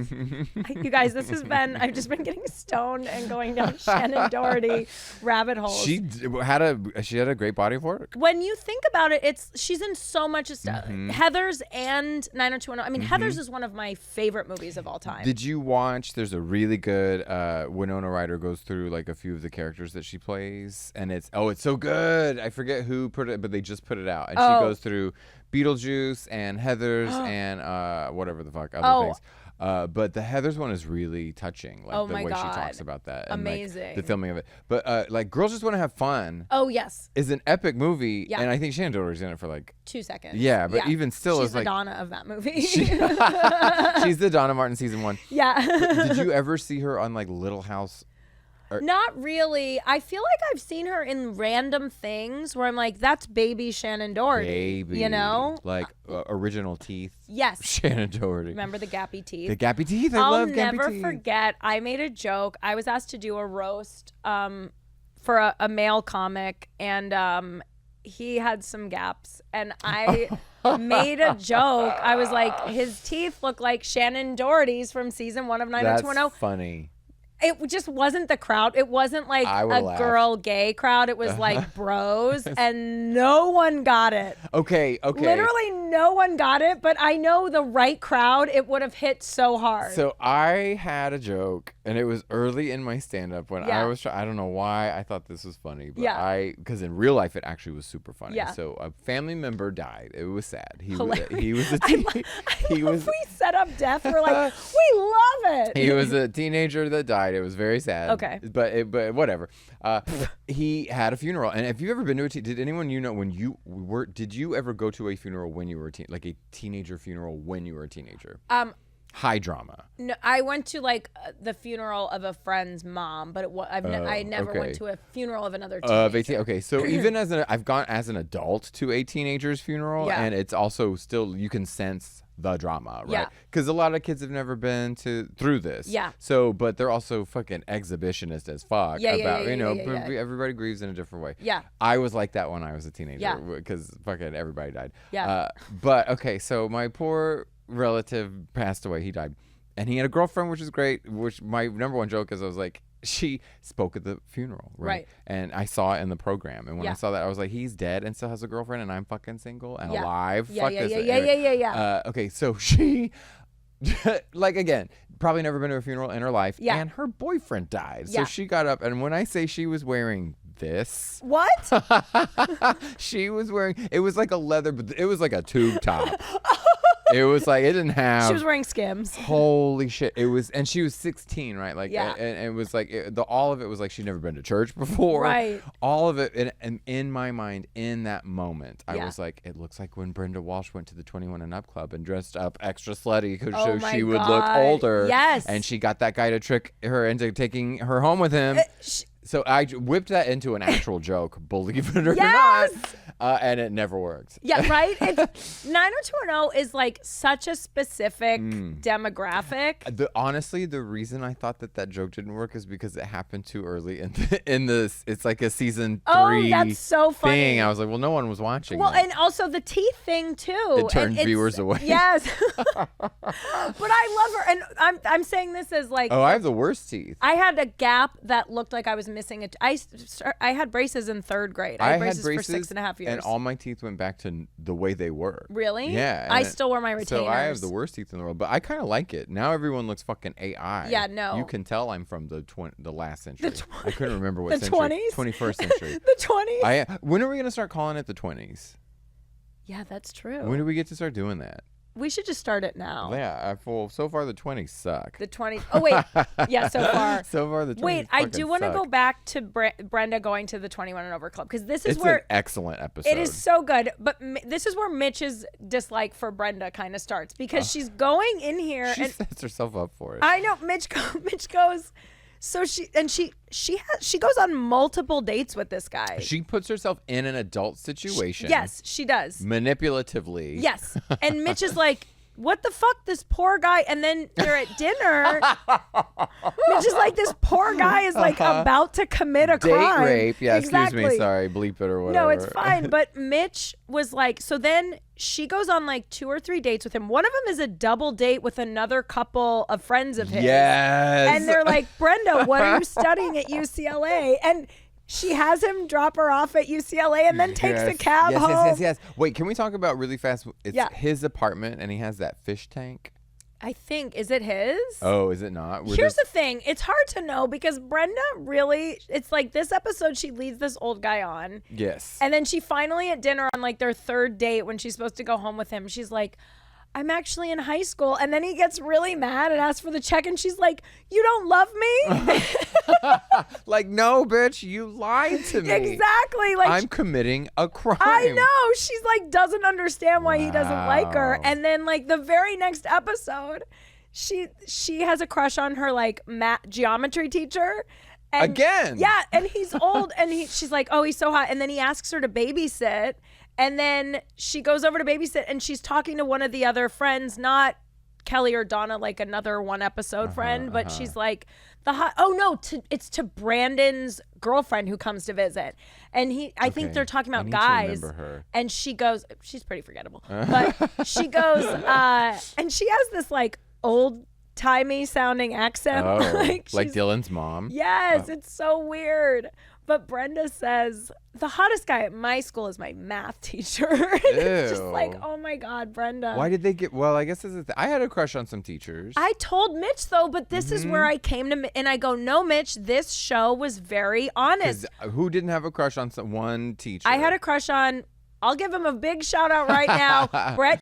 You guys, I've just been getting stoned and going down Shannen Doherty rabbit holes. She had a great body of work. When you think about it, she's in so much stuff. Heathers and 90210. I mean, Heathers is one of my favorite movies of all time. Did you watch, there's a really good, Winona Ryder goes through like a few of the characters that she plays, and it's so good. I forget who put it, but they just put put it out, and she goes through Beetlejuice and Heathers and whatever the fuck other things. But the Heathers one is really touching, like the way she talks about that. And, amazing. Like, the filming of it. But like Girls Just Want to Have Fun. Oh, yes. Is an epic movie. Yeah. And I think Shannen Doherty's in it for like 2 seconds. Yeah, but even still, she's it's like the Donna of that movie. She's the Donna Martin season 1. Yeah. Did you ever see her on like Little House? Not really. I feel like I've seen her in random things where I'm like, that's baby Shannen Doherty. Baby. You know? Like Original Teeth. Yes. Shannen Doherty. Remember the gappy teeth? The gappy teeth. I love gappy teeth. I'll never forget. I made a joke. I was asked to do a roast for a male comic, and he had some gaps. And I made a joke. I was like, his teeth look like Shannen Doherty's from season 1 of 90210. That's funny. It just wasn't the crowd. It wasn't like a girl gay crowd. It was like bros, and no one got it. Okay. Literally no one got it, but I know the right crowd, it would have hit so hard. So I had a joke, and it was early in my stand-up when I was I don't know why I thought this was funny, but because in real life it actually was super funny. Yeah. So a family member died. It was sad. He was a we set up death. We're like, we love it. He was a teenager that died. It was very sad. Okay. But whatever. He had a funeral. And have you ever been to did anyone did you ever go to a funeral when you were like a teenager funeral when you were a teenager? High drama. No, I went to like the funeral of a friend's mom, but I never went to a funeral of another teenager. Okay, so even I've gone as an adult to a teenager's funeral, and it's also still, you can sense the drama, right? Because a lot of kids have never been through this. Yeah. So, but they're also fucking exhibitionist as fuck everybody grieves in a different way. Yeah. I was like that when I was a teenager because fucking everybody died. Yeah. But okay, so my poor relative passed away. He died, and he had a girlfriend, which is great. Which my number one joke is I was like, she spoke at the funeral, right? And I saw it in the program, and when I saw that, I was like, he's dead and still has a girlfriend, and I'm fucking single and alive. Fuck this. Okay, so she, like, again, probably never been to a funeral in her life, and her boyfriend died. So she got up, and when I say she was wearing this, what? She was wearing, it was like a leather, but it was like a tube top. It was like, it didn't have. She was wearing Skims. Holy shit. It was, and she was 16, right? Like, and it was like, all of it was like she'd never been to church before. Right. All of it. And in my mind, in that moment, I was like, it looks like when Brenda Walsh went to the 21 and Up Club and dressed up extra slutty so she would look older. Yes. And she got that guy to trick her into taking her home with him. So I whipped that into an actual joke, believe it or not, and it never worked. Yeah, right? It's 90210 is like such a specific demographic. Honestly, the reason I thought that joke didn't work is because it happened too early in this. It's like a season 3 Oh, that's so funny. thing. I was like, well, no one was watching. Well, and also the teeth thing too. It turned viewers away. Yes. But I love her, and I'm saying this as like. Oh, I have the worst teeth. I had a gap that looked like I was missing it. I had braces in 3rd grade. I had braces for 6.5 years. And all my teeth went back to the way they were. Really? Yeah. I still wear my retainers. So I have the worst teeth in the world, but I kind of like it. Now everyone looks fucking AI. Yeah, no. You can tell I'm from the last century. I couldn't remember what the century. 20s? 21st century. The 20s? When are we going to start calling it the 20s? Yeah, that's true. When do we get to start doing that? We should just start it now. Yeah, so far the 20s suck. The 20s. Oh, wait. Yeah, so far. So far the 20s Wait, I do want to go back to Brenda going to the 21 and Over Club, because this is where. It's an excellent episode. It is so good, but this is where Mitch's dislike for Brenda kind of starts, because she's going in here. She sets herself up for it. I know. Mitch goes. So she goes on multiple dates with this guy. She puts herself in an adult situation. Yes, she does. Manipulatively. Yes. And Mitch is like, what the fuck, this poor guy? And then they're at dinner. Mitch is like, this poor guy is like about to commit a crime. Date rape. Yeah, exactly. Excuse me. Sorry, bleep it or whatever. No, it's fine. But Mitch was like, so then she goes on like 2 or 3 dates with him. One of them is a double date with another couple of friends of his. Yes. And they're like, Brenda, what are you studying at UCLA? And she has him drop her off at UCLA and then takes a cab home. Yes. Wait, can we talk about really fast? It's his apartment, and he has that fish tank. I think, is it his? Oh, is it not? Here's the thing. It's hard to know because Brenda really, it's like this episode, she leads this old guy on. Yes. And then she finally at dinner on like their third date when she's supposed to go home with him, she's like, I'm actually in high school. And then he gets really mad and asks for the check. And she's like, you don't love me? Like, no, bitch, you lied to me. Exactly. Like, I'm committing a crime. I know. She's like, doesn't understand why he doesn't like her. And then like the very next episode, she has a crush on her like math geometry teacher. And, again. Yeah. And he's old. And she's like, oh, he's so hot. And then he asks her to babysit. And then she goes over to babysit and she's talking to one of the other friends, not Kelly or Donna, like another one episode friend, but she's like it's to Brandon's girlfriend who comes to visit. And I think they're talking about guys. To remember her. And she goes, she's pretty forgettable, but she goes, and she has this like old timey sounding accent. Like Dylan's mom. Yes. It's so weird. But Brenda says, the hottest guy at my school is my math teacher. It's just like, oh my God, Brenda. Why did they get, well, I guess I had a crush on some teachers. I told Mitch though, but this is where I came to, and I go, no, Mitch, this show was very honest. Who didn't have a crush on one teacher? I had a crush on, I'll give him a big shout out right now. Brett,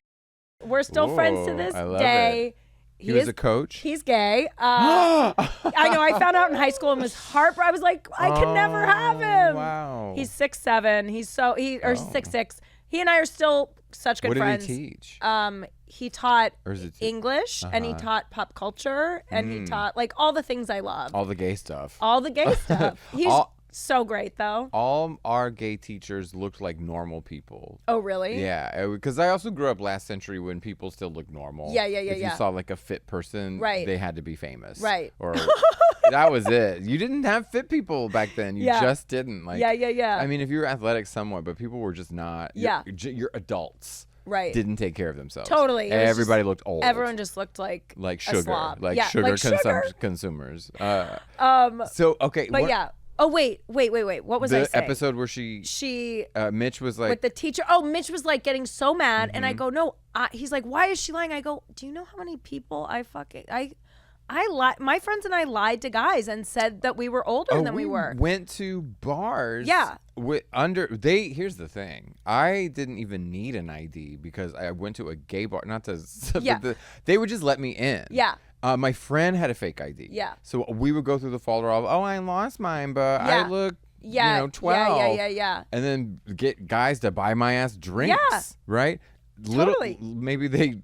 we're still friends to this day. It. He was a coach? He's gay. I know. I found out in high school and was heartbroken. I was like, I could never have him. Wow. He's 6'7". He's or 6'6". He and I are still such good friends. What did he teach? He taught English and he taught pop culture and he taught like all the things I love. All the gay stuff. All the gay stuff. He's so great though. All our gay teachers looked like normal people. Oh really? Yeah, because I also grew up last century when people still look normal. Yeah. If you saw like a fit person, they had to be famous. Right. Or that was it. You didn't have fit people back then. You just didn't. Like. Yeah. I mean, if you were athletic somewhat, but people were just not. Your adults. Right. Didn't take care of themselves. Totally. Everybody looked old. Everyone just looked like sugar. Like sugar consumers. So okay. But Oh wait. What was I saying? The episode where Mitch was like with the teacher. Oh, Mitch was like getting so mad, and I go, no. He's like, why is she lying? I go, do you know how many people I my friends and I lied to guys and said that we were older than we were. Went to bars. Yeah. Here's the thing. I didn't even need an ID because I went to a gay bar. Not to. They would just let me in. Yeah. My friend had a fake ID. Yeah. So we would go through the folder of, I lost mine, but I look, 12. Yeah. And then get guys to buy my ass drinks. Yeah. Right? Totally. Maybe they,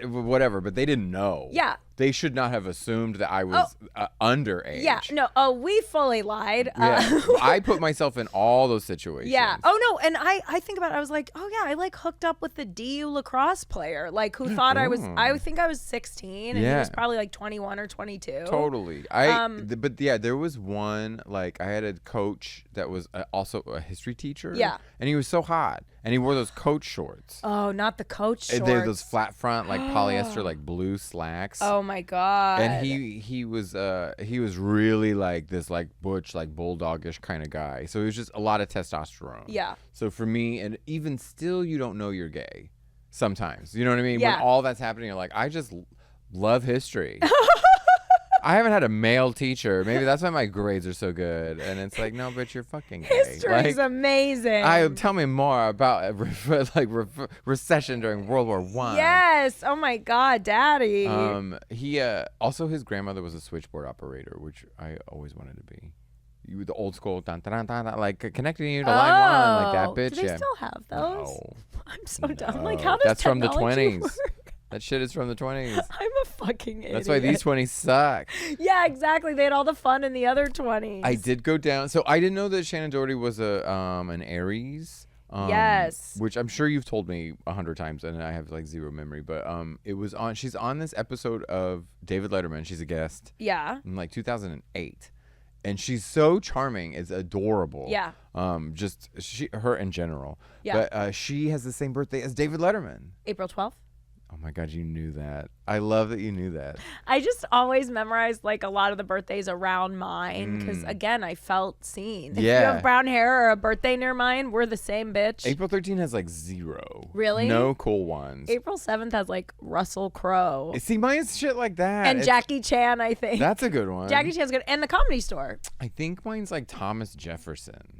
whatever, but they didn't know. Yeah. They should not have assumed that I was underage. Yeah. No. Oh, we fully lied. Yeah. I put myself in all those situations. Yeah. Oh no. And I think about it. I was like, oh yeah, I like hooked up with the DU lacrosse player, like who thought I think I was 16 and he was probably like 21 or 22. Totally. But there was one, like I had a coach that was also a history teacher. Yeah. And he was so hot. And he wore those coach shorts. Oh, not the coach shorts. They're those flat front, like polyester, like blue slacks. Oh my God. And he was really like this like butch, like bulldogish kind of guy. So it was just a lot of testosterone. Yeah. So for me, and even still, you don't know you're gay sometimes. You know what I mean? Yeah. When all that's happening, you're like, I just love history. I haven't had a male teacher. Maybe that's why my grades are so good. And it's like, no, but you're fucking gay. History's amazing. Tell me more about recession during World War I. Yes. Oh my God, Daddy. He also his grandmother was a switchboard operator, which I always wanted to be. The old school, like connecting you to line one, like that bitch. Do they still have those? No. I'm so dumb. Like, how does that's from the technology 20s? work? That shit is from the 20s. I'm a fucking idiot. That's why these 20s suck. Yeah, exactly. They had all the fun in the other 20s. I did go down. So I didn't know that Shannen Doherty was an Aries. Yes. Which I'm sure you've told me 100 times, and I have like zero memory. But she's on this episode of David Letterman. She's a guest. Yeah. In like 2008. And she's so charming. It's adorable. Yeah. Her in general. Yeah. But she has the same birthday as David Letterman. April 12th. Oh my God, you knew that. I love that you knew that. I just always memorized like a lot of the birthdays around mine because again, I felt seen. If you have brown hair or a birthday near mine, we're the same bitch. April 13th has like 0. Really? No cool ones. April 7th has like Russell Crowe. See, mine's shit like that. And Jackie Chan, I think. That's a good one. Jackie Chan's good. And The Comedy Store. I think mine's like Thomas Jefferson.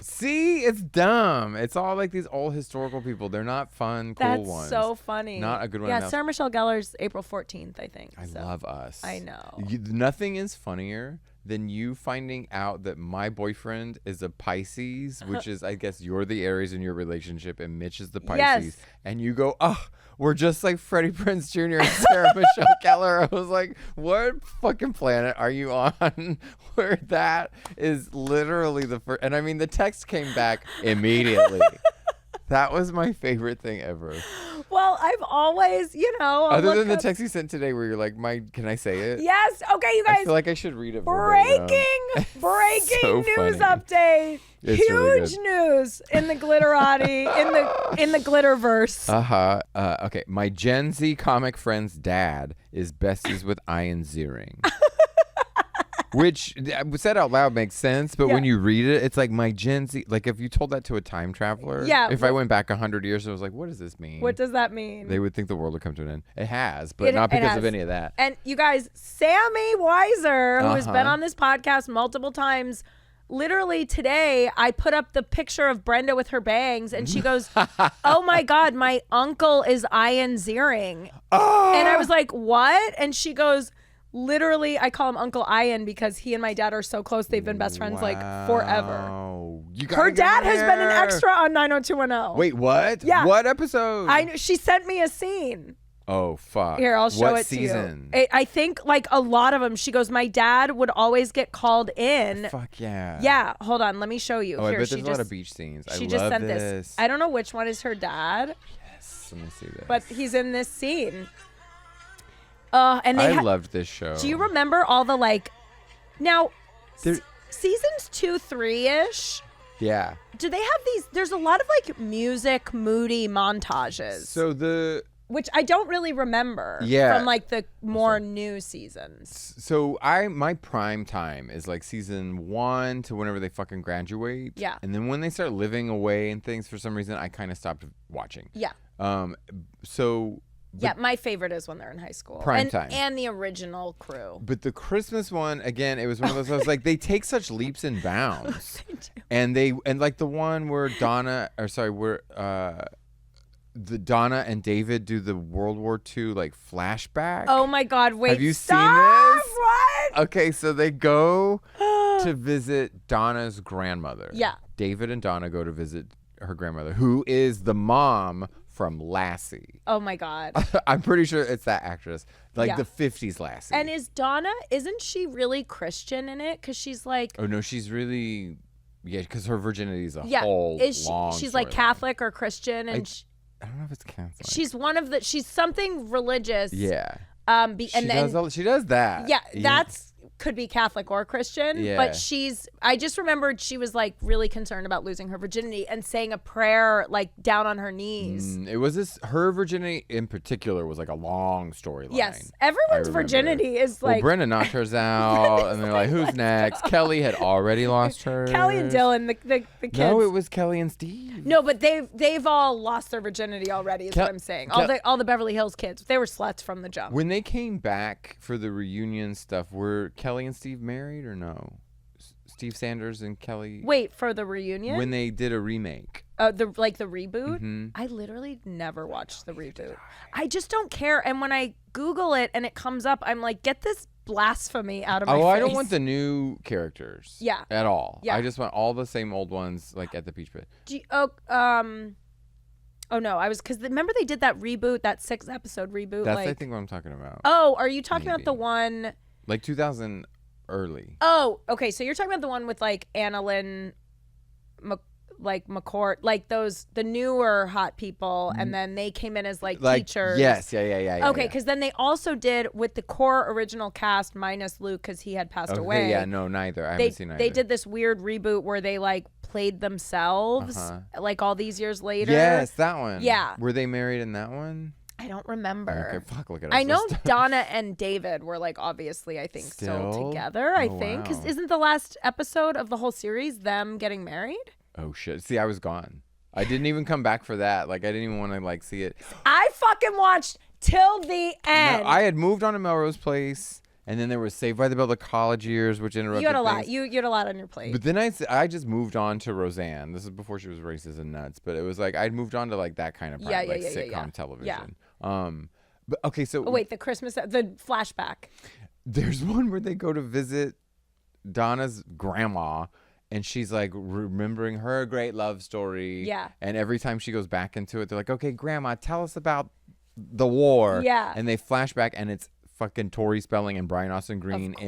See, it's dumb. It's all like these old historical people. They're not fun, cool ones. That's so funny. Not a good one. Yeah, Sarah Michelle Gellar's April 14th, I think. I love us. I know. Nothing is funnier than you finding out that my boyfriend is a Pisces, which is, I guess, you're the Aries in your relationship, and Mitch is the Pisces. Yes. And you go, oh, we're just like Freddie Prinze Jr. and Sarah Michelle Gellar. I was like, what fucking planet are you on where that is literally the first? And I mean, the text came back immediately. That was my favorite thing ever. Well, I've always, other than the text you sent today where you're like, can I say it? Yes. Okay, you guys. I feel like I should read it. Breaking so news funny. update. It's Huge really news in the glitterati, in the glitterverse. Okay, my Gen Z comic friend's dad is besties with Ian Ziering. Which said out loud makes sense, but when you read it, it's like my Gen Z. Like if you told that to a time traveler, if I went back 100 years, I was like, "What does this mean? What does that mean?" They would think the world would come to an end. It has, but not because of any of that. And you guys, Sammy Weiser, who has been on this podcast multiple times, literally today, I put up the picture of Brenda with her bangs, and she goes, "Oh my God, my uncle is Ian Ziering," and I was like, "What?" And she goes, literally, I call him Uncle Ian because he and my dad are so close. They've been best friends like forever. Her dad has been an extra on 90210. Wait, what? Yeah. What episode? She sent me a scene. Oh, fuck. Here, I'll show it season? to you. I think like a lot of them. She goes, my dad would always get called in. Fuck yeah. Yeah, hold on. Let me show you. Oh, Here, I bet there's a lot of beach scenes. She just sent this. I don't know which one is her dad. Yes, let me see this. But he's in this scene. And I loved this show. Do you remember all the now seasons 2, 3-ish? Yeah. Do they have these? There's a lot of music, moody montages. So which I don't really remember. Yeah. From the more new seasons. So my prime time is season 1 to whenever they fucking graduate. Yeah. And then when they start living away and things, for some reason, I kind of stopped watching. Yeah. But my favorite is when they're in high school. Prime time. And the original crew. But the Christmas one, again, it was one of those, I was like, they take such leaps and bounds. They do. And the one where Donna and David do the World War II flashback. Oh my God, wait. Have you seen this? What? Okay, so they go to visit Donna's grandmother. Yeah. David and Donna go to visit her grandmother, who is the mom from Lassie. Oh my God. I'm pretty sure it's that actress. The 50s Lassie. And isn't she really Christian in it? Because she's Oh no, she's really, because her virginity is long she's Catholic or Christian, and I don't know if it's Catholic. She's something religious. Yeah. She does that. Yeah, that's could be Catholic or Christian. Yeah. But I just remembered she was really concerned about losing her virginity and saying a prayer down on her knees. It was her virginity in particular was a long storyline. Yes, everyone's virginity is Well, Brenda knocked hers out, and they're like, "Who's next?" Kelly had already lost hers. Kelly and Dylan, the kids. No, it was Kelly and Steve. No, but they've all lost their virginity already. Is what I'm saying. All the Beverly Hills kids, they were sluts from the jump. When they came back for the reunion stuff, were Kelly and Steve married or no? Steve Sanders and Kelly. Wait, for the reunion? When they did a remake. The reboot? Mm-hmm. I literally never watched the reboot. I just don't care. And when I Google it and it comes up, I'm like, get this blasphemy out of my face. I don't want the new characters. Yeah. At all. Yeah. I just want all the same old ones at the Peach Pit. Oh no, because remember they did that reboot, that 6-episode reboot. That's I think what I'm talking about. Oh, are you talking about the one 2000 early? Oh, okay. So you're talking about the one with Annalyn, McCourt, the newer hot people, and then they came in as teachers. Yes, yeah. Okay, because then they also did with the core original cast minus Luke because he had passed away. Yeah, no, neither. I haven't seen either. They did this weird reboot where they played themselves all these years later. Yes, that one. Yeah. Were they married in that one? I don't remember. Okay, fuck, look at us. I know Donna and David were like obviously I think still together. I think because isn't the last episode of the whole series them getting married? Oh shit! See, I was gone. I didn't even come back for that. Like I didn't even want to like see it. I fucking watched till the end. No, I had moved on to Melrose Place. And then there was Saved by the Bell, the college years, which interrupted You had a lot. things. You had a lot on your plate. But then I just moved on to Roseanne. This is before she was racist and nuts. But it was like I'd moved on to like that kind of sitcom television. Yeah. But okay, so wait, the flashback. There's one where they go to visit Donna's grandma, and she's like remembering her great love story. Yeah. And every time she goes back into it, they're like, "Okay, Grandma, tell us about the war." Yeah. And they flash back, and it's fucking Tori Spelling and Brian Austin Green in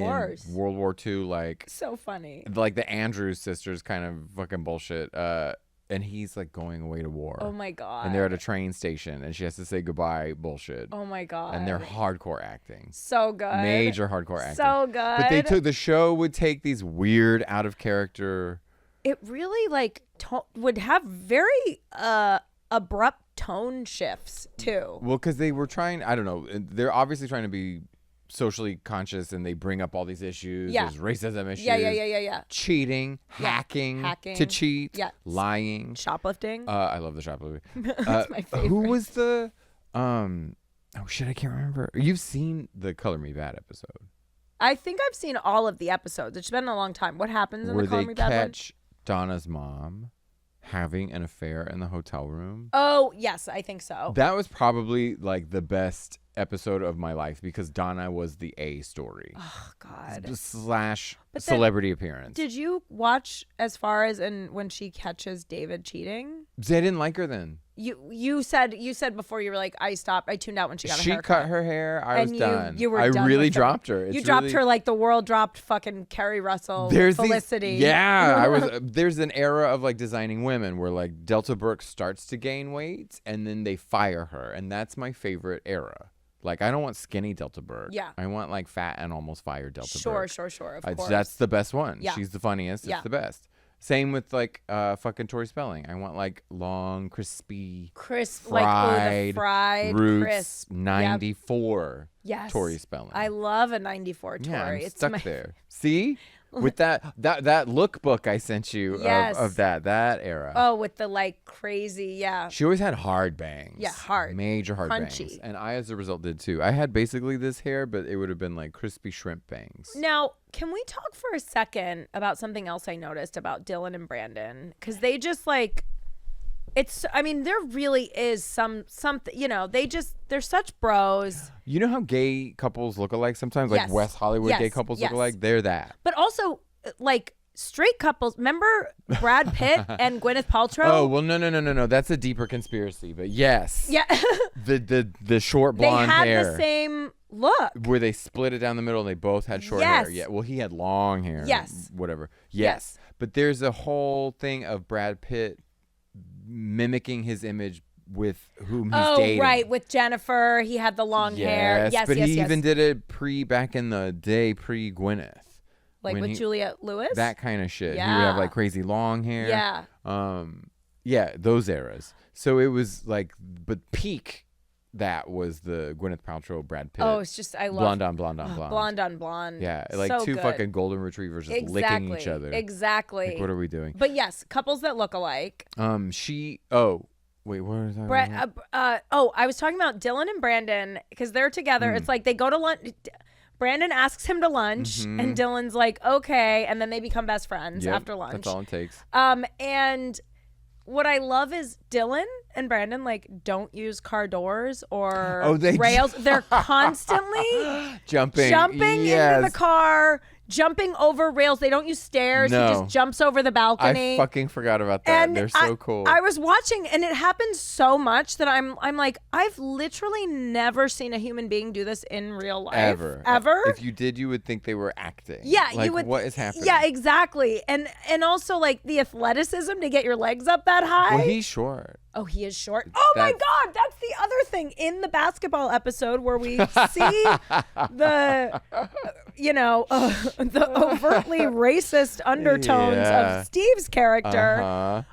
World War II, like so funny, like the Andrews sisters kind of fucking bullshit. And he's like going away to war. Oh my god! And they're at a train station, and she has to say goodbye. Bullshit. Oh my god! And they're hardcore acting. So good. Major hardcore acting. So good. But the show would take these weird, out of character. It really like would have very abrupt tone shifts too. Well, because they were trying, I don't know, they're obviously trying to be socially conscious, and they bring up all these issues. Yeah. There's racism issues. Yeah. Cheating, hacking to cheat, lying, shoplifting. I love the shoplifting. That's my favorite. Who was the oh shit, I can't remember. You've seen the Color Me Bad episode? I think I've seen all of the episodes. It's been a long time. What happens in the Color Me Bad one? Where they catch Donna's mom having an affair in the hotel room. Oh, yes, I think so. That was probably like the best episode of my life because Donna was the A story. Oh, God. / celebrity appearance. Did you watch as far as when she catches David cheating? I didn't like her then. You said before, you were like, I tuned out when she got a haircut. She cut her hair. I was done. You were I done really with dropped her. You dropped her like the world dropped fucking Kerry Russell, Felicity. There's an era of like designing women where like Delta Burke starts to gain weight and then they fire her. And that's my favorite era. Like, I don't want skinny Delta Burke. Yeah. I want like fat and almost fired Delta Burke. Sure. Of course. That's the best one. Yeah. She's the funniest. It's the best. Same with like fucking Tori Spelling. I want like long, crispy, crisp, fried, the fried, roots, crisp. 94 Yes. Tori Spelling. I love a 94 Tori. Yeah, I'm it's stuck there. See? With that lookbook I sent you of that era. Oh, with the like crazy, yeah. She always had hard bangs. Yeah, hard. Major hard Crunchy. bangs. And I, as a result, did too. I had basically this hair, but it would have been like crispy shrimp bangs. Now, can we talk for a second about something else I noticed about Dylan and Brandon? Because they just like, there really is something, they're such bros. You know how gay couples look alike sometimes? Like West Hollywood gay couples look alike? They're that. But also, like, straight couples. Remember Brad Pitt and Gwyneth Paltrow? Oh, well, no. That's a deeper conspiracy. But yes. Yeah. the short blonde hair. They had the same look. Where they split it down the middle and they both had short hair. Yeah. Well, he had long hair. Yes. Whatever. Yes. But there's a whole thing of Brad Pitt mimicking his image with whom he's dating. Oh, right, with Jennifer, he had the long hair. Yes, but he even did it back in the day, pre Gwyneth. Like with Juliette Lewis? That kind of shit. Yeah. He would have like crazy long hair. Yeah. Yeah, those eras. So it was like, but peak that was the Gwyneth Paltrow, Brad Pitt. Oh, it's just, I love blonde on blonde. Blonde on blonde. Yeah, like so two good. fucking golden retrievers just licking each other. Exactly. Like, what are we doing? But yes, couples that look alike. Wait, what was that? I was talking about Dylan and Brandon because they're together. It's like they go to lunch. Brandon asks him to lunch, and Dylan's like, okay, and then they become best friends after lunch. That's all it takes. And what I love is Dylan and Brandon like don't use car doors or rails. They're constantly jumping into the car. Jumping over rails. They don't use stairs. No. He just jumps over the balcony. I fucking forgot about that. And they're so cool. I was watching, and it happens so much that I'm like, I've literally never seen a human being do this in real life. Ever. If you did, you would think they were acting. Yeah, like, you would. What is happening? Yeah, exactly. And also like the athleticism to get your legs up that high. Well, he's short. Oh, he is short. Oh my God, that's the other thing in the basketball episode where we see you know, the overtly racist undertones of Steve's character.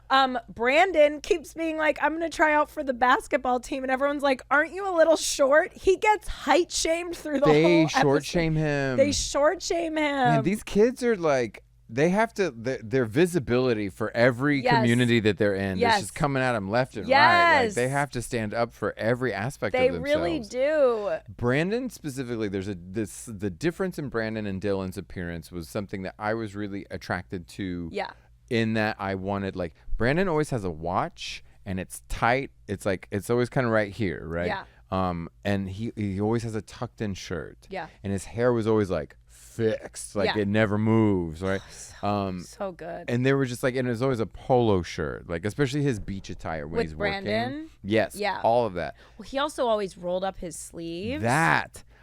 Brandon keeps being like, I'm going to try out for the basketball team. And everyone's like, aren't you a little short? He gets height shamed through the whole episode. They short shame him. Man, these kids are like, they have to, their visibility for every community that they're in, it's just coming at them left and right. Like, they have to stand up for every aspect of themselves. They really do. Brandon specifically, the difference in Brandon and Dylan's appearance was something that I was really attracted to. Yeah. In that I wanted, like, Brandon always has a watch and it's tight. It's like, it's always kind of right here, right? Yeah. And he always has a tucked in shirt. Yeah. And his hair was always like fixed, like it never moves, right? So good. And they were just like, and it was always a polo shirt, like especially his beach attire when he's Brandon? Working. Yes, yeah, all of that. Well, he also always rolled up his sleeves.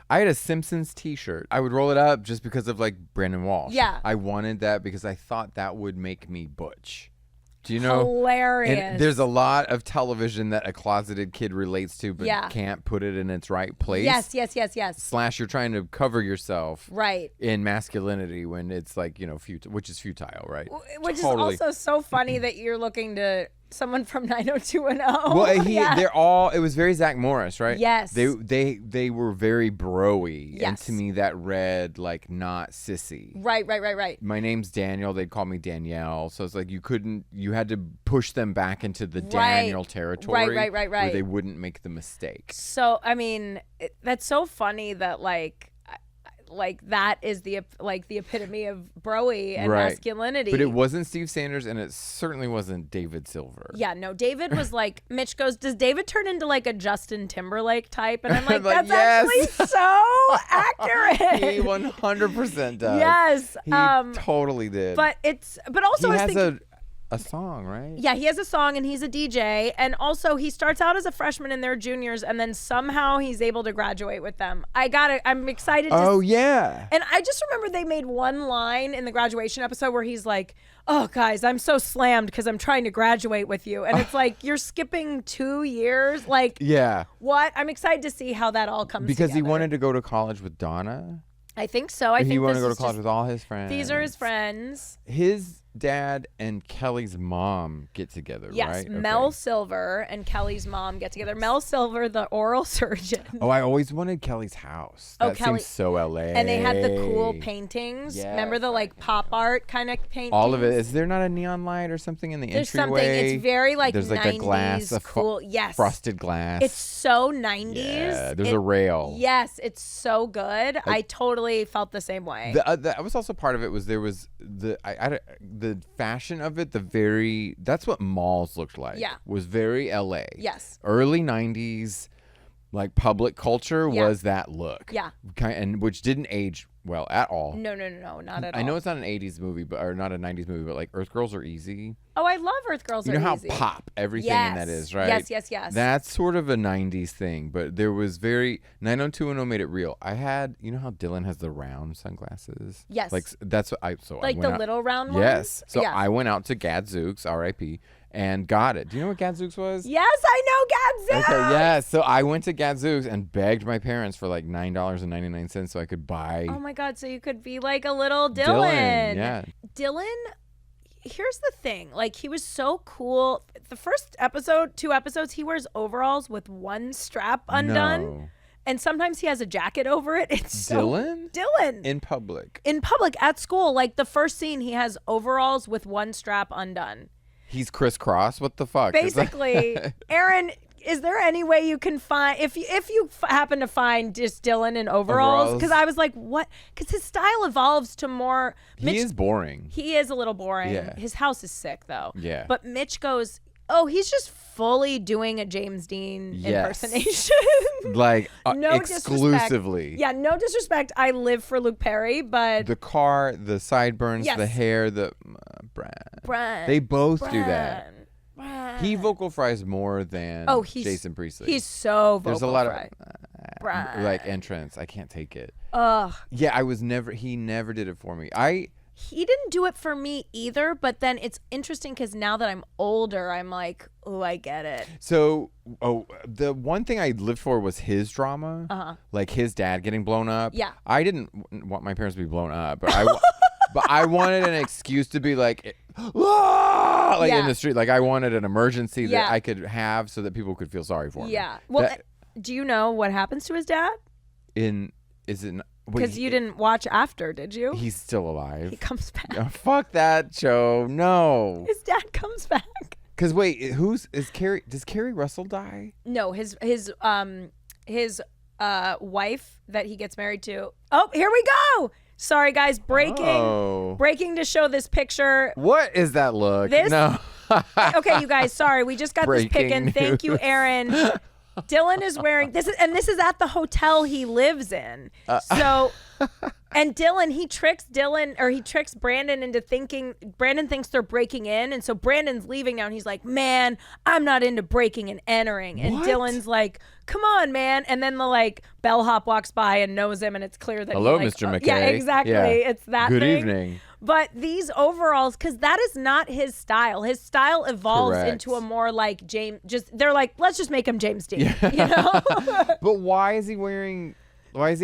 I had a Simpsons t-shirt. I would roll it up just because of like Brandon Walsh. Yeah, I wanted that because I thought that would make me butch. Do you know? Hilarious. And there's a lot of television that a closeted kid relates to, but can't put it in its right place. Yes. / you're trying to cover yourself in masculinity when it's like, you know, which is futile, right? Which is also so funny that you're looking to someone from 90210. Well, it was very Zach Morris, right? Yes. They were very bro-y. Yes. And to me that read like not sissy. Right. My name's Daniel, they'd call me Danielle. So it's like you had to push them back into the Daniel territory. Right. Where they wouldn't make the mistake. So, I mean, that's so funny that like that is the epitome of broy and masculinity. But it wasn't Steve Sanders, and it certainly wasn't David Silver. Yeah, no, David was like, Mitch goes, does David turn into like a Justin Timberlake type? And I'm like, that's actually so accurate. He 100% does. Yes. He totally did. But also he has a song, right? Yeah, he has a song and he's a DJ, and also he starts out as a freshman and they're juniors, and then somehow he's able to graduate with them. I'm excited to And I just remember they made one line in the graduation episode where he's like, oh guys, I'm so slammed because I'm trying to graduate with you, and it's like, you're skipping 2 years, like, what? I'm excited to see how that all comes because together. He wanted to go to college with Donna. I think so. I think he wanted to go to college with all his friends. These are his friends. His dad and Kelly's mom get together, right? Yes, Mel Silver and Kelly's mom get together. Mel Silver, the oral surgeon. Oh, I always wanted Kelly's house. That seems so LA. And they had the cool paintings. Yes. Remember the like pop art kind of paintings? All of it. Is there not a neon light or something in the entryway? There's something. It's very like there's 90s, like a glass, cool. Yes. Frosted glass. It's so 90s. Yeah, there's a rail. Yes, it's so good. I totally felt the same way. That was also part of it. Was there was the fashion of it, that's what malls looked like. Yeah. Was very LA. Yes. Early 90s, like public culture was that look. Yeah. And which didn't age well at all. No, not at all. I know it's not an 80s movie, or not a 90s movie, but like Earth Girls Are Easy. Oh, I love Earth Girls Are Easy. You know how pop everything in that is, right? Yes. That's sort of a 90s thing, but there was 90210 made it real. I had, you know how Dylan has the round sunglasses? Yes. Like that's what I like the little round ones? Yes. So I went out to Gadzooks, R.I.P., and got it. Do you know what Gadzooks was? Yes, I know Gadzooks. Okay, yes. So I went to Gadzooks and begged my parents for like $9.99 so I could buy. Oh my God, so you could be like a little Dylan. Yeah. Dylan, here's the thing. Like, he was so cool. The first 2 episodes, he wears overalls with one strap undone. No. And sometimes he has a jacket over it. It's so Dylan. In public at school. Like the first scene, he has overalls with one strap undone. He's crisscross. What the fuck? Basically, Aaron, is there any way you can find, if you happen to find just Dylan in overalls? Because I was like, what? Because his style evolves to more. He is boring. He is a little boring. Yeah. His house is sick though. Yeah. But Mitch goes, oh, he's just fully doing a James Dean impersonation. Like no exclusively. Disrespect. Yeah, no disrespect. I live for Luke Perry, but the car, the sideburns, the hair, the Brad. They both do that. He vocal fries more than Jason Priestley. He's so vocal. There's a lot of like entrance. I can't take it. Yeah, he never did it for me. He didn't do it for me either, but then it's interesting because now that I'm older, I'm like, oh, I get it. So, the one thing I lived for was his drama, like his dad getting blown up. Yeah. I didn't want my parents to be blown up, but I wanted an excuse to be like, ah! Like in the street. Like I wanted an emergency that I could have so that people could feel sorry for me. Yeah. Well, do you know what happens to his dad? Because you didn't watch after, did you? He's still alive. He comes back. Oh, fuck that show. No. His dad comes back. Because wait, does Carrie Russell die? No, his wife that he gets married to. Oh, here we go. Sorry, guys. Breaking to show this picture. What is that look? No. Okay, you guys. Sorry, we just got this pic in. Thank you, Aaron. Dylan is wearing this is at the hotel he lives in. So, and Dylan, he tricks Brandon into thinking. Brandon thinks they're breaking in, and so Brandon's leaving now, and he's like, "Man, I'm not into breaking and entering." And Dylan's like, "Come on, man!" And then the bellhop walks by and knows him, and it's clear that hello, Mr. McKay. Yeah, exactly. Yeah. It's that. Good thing. evening. But these overalls, because that is not his style. His style evolves into a more like James. They're like, let's just make him James Dean. Yeah. You know. But why is he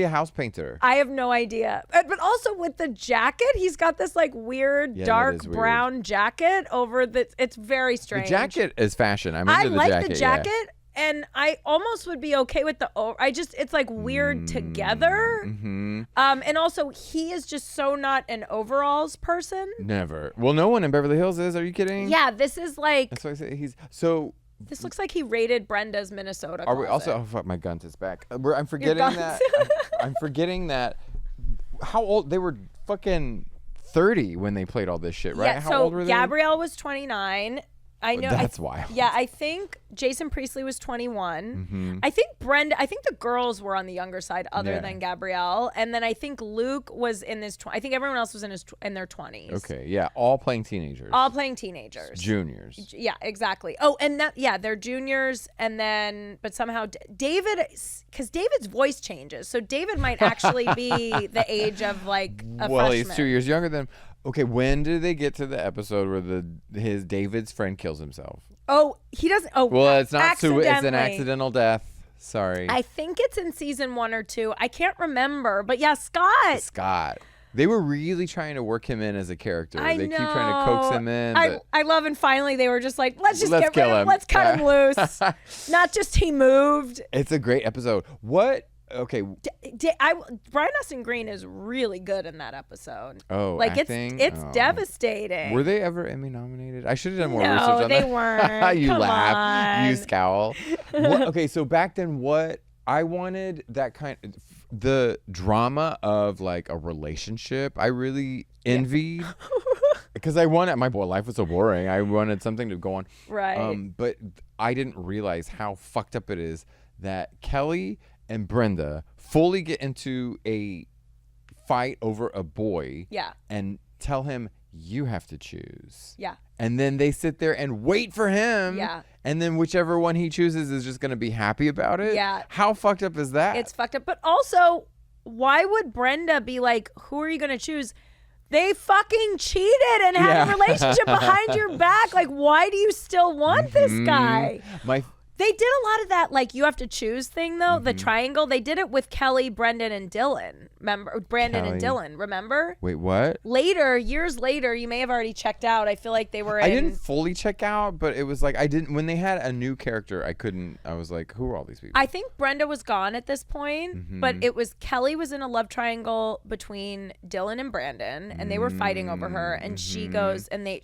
a house painter? I have no idea. But also with the jacket, he's got this weird dark brown jacket over the. It's very strange. The jacket is fashion. I'm into the jacket. I like the jacket. Yeah. And I almost would be okay with it's weird together. Mm-hmm. And also he is just so not an overalls person. Never. Well, no one in Beverly Hills is. Are you kidding? Yeah, this is that's why I say he's so. This looks like he raided Brenda's Minnesota. Are we also? Oh fuck! My gun is back. I'm forgetting that. I'm forgetting that. How old they were? Fucking 30 when they played all this shit, right? Yeah. How old were they? Gabrielle was 29. I know. That's wild. Yeah, I think Jason Priestley was 21. Mm-hmm. I think the girls were on the younger side other than Gabrielle. And then I think Luke was in his I think everyone else was in their 20s. Okay, yeah, all playing teenagers. Juniors. Yeah, exactly. Oh, and they're juniors, and then but somehow David, because David's voice changes, so David might actually be the age of a freshman. He's 2 years younger than. Okay, when did they get to the episode where his David's friend kills himself? Oh, he doesn't. Oh, well, it's not. It's an accidental death. Sorry. I think it's in season 1 or 2. I can't remember, but yeah, Scott. They were really trying to work him in as a character. They keep trying to coax him in. I love, and finally they were just like, let's get rid of him. Let's cut him loose. Not just he moved. It's a great episode. What? Okay. Brian Austin Green is really good in that episode. Oh, acting? It's devastating. Were they ever Emmy nominated? I should have done more research on that. No, they weren't. You Come laugh. on. You scowl. Okay, so back then, what I wanted that the drama of a relationship. I really envied. Because my life was so boring. I wanted something to go on. Right. But I didn't realize how fucked up it is that Kelly and Brenda fully get into a fight over a boy. Yeah. And tell him, you have to choose. Yeah. And then they sit there and wait for him. Yeah. And then whichever one he chooses is just going to be happy about it. Yeah. How fucked up is that? It's fucked up. But also, why would Brenda be like, who are you going to choose? They fucking cheated and had a relationship behind your back. Why do you still want this guy? They did a lot of that, you have to choose thing, though. The triangle. They did it with Kelly, Brendan, and Dylan. Remember? Brandon and Dylan. Remember? Wait, what? Years later, you may have already checked out. I feel like they were I didn't fully check out, but it was I didn't. When they had a new character, I was like, who are all these people? I think Brenda was gone at this point, but it was Kelly was in a love triangle between Dylan and Brandon, and they were fighting over her. And she goes, and they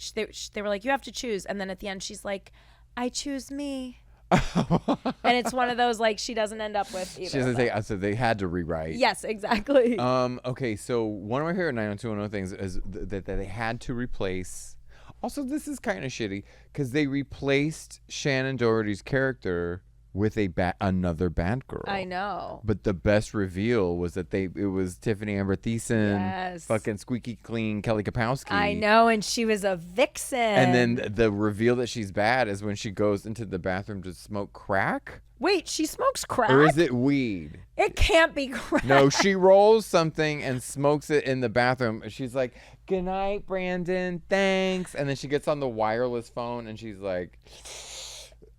were like, you have to choose. And then at the end, she's like, I choose me. And it's one of those she doesn't end up with either. She doesn't say, so they had to rewrite. Yes, exactly. Okay, so one of my favorite 90210 things is that they had to replace. Also, this is kind of shitty because they replaced Shannen Doherty's character with another bad girl. I know. But the best reveal was that it was Tiffany Amber Thiessen, fucking squeaky clean Kelly Kapowski. I know, and she was a vixen. And then the reveal that she's bad is when she goes into the bathroom to smoke crack. Wait, she smokes crack? Or is it weed? It can't be crack. No, she rolls something and smokes it in the bathroom. She's like, good night, Brandon. Thanks. And then she gets on the wireless phone and she's like,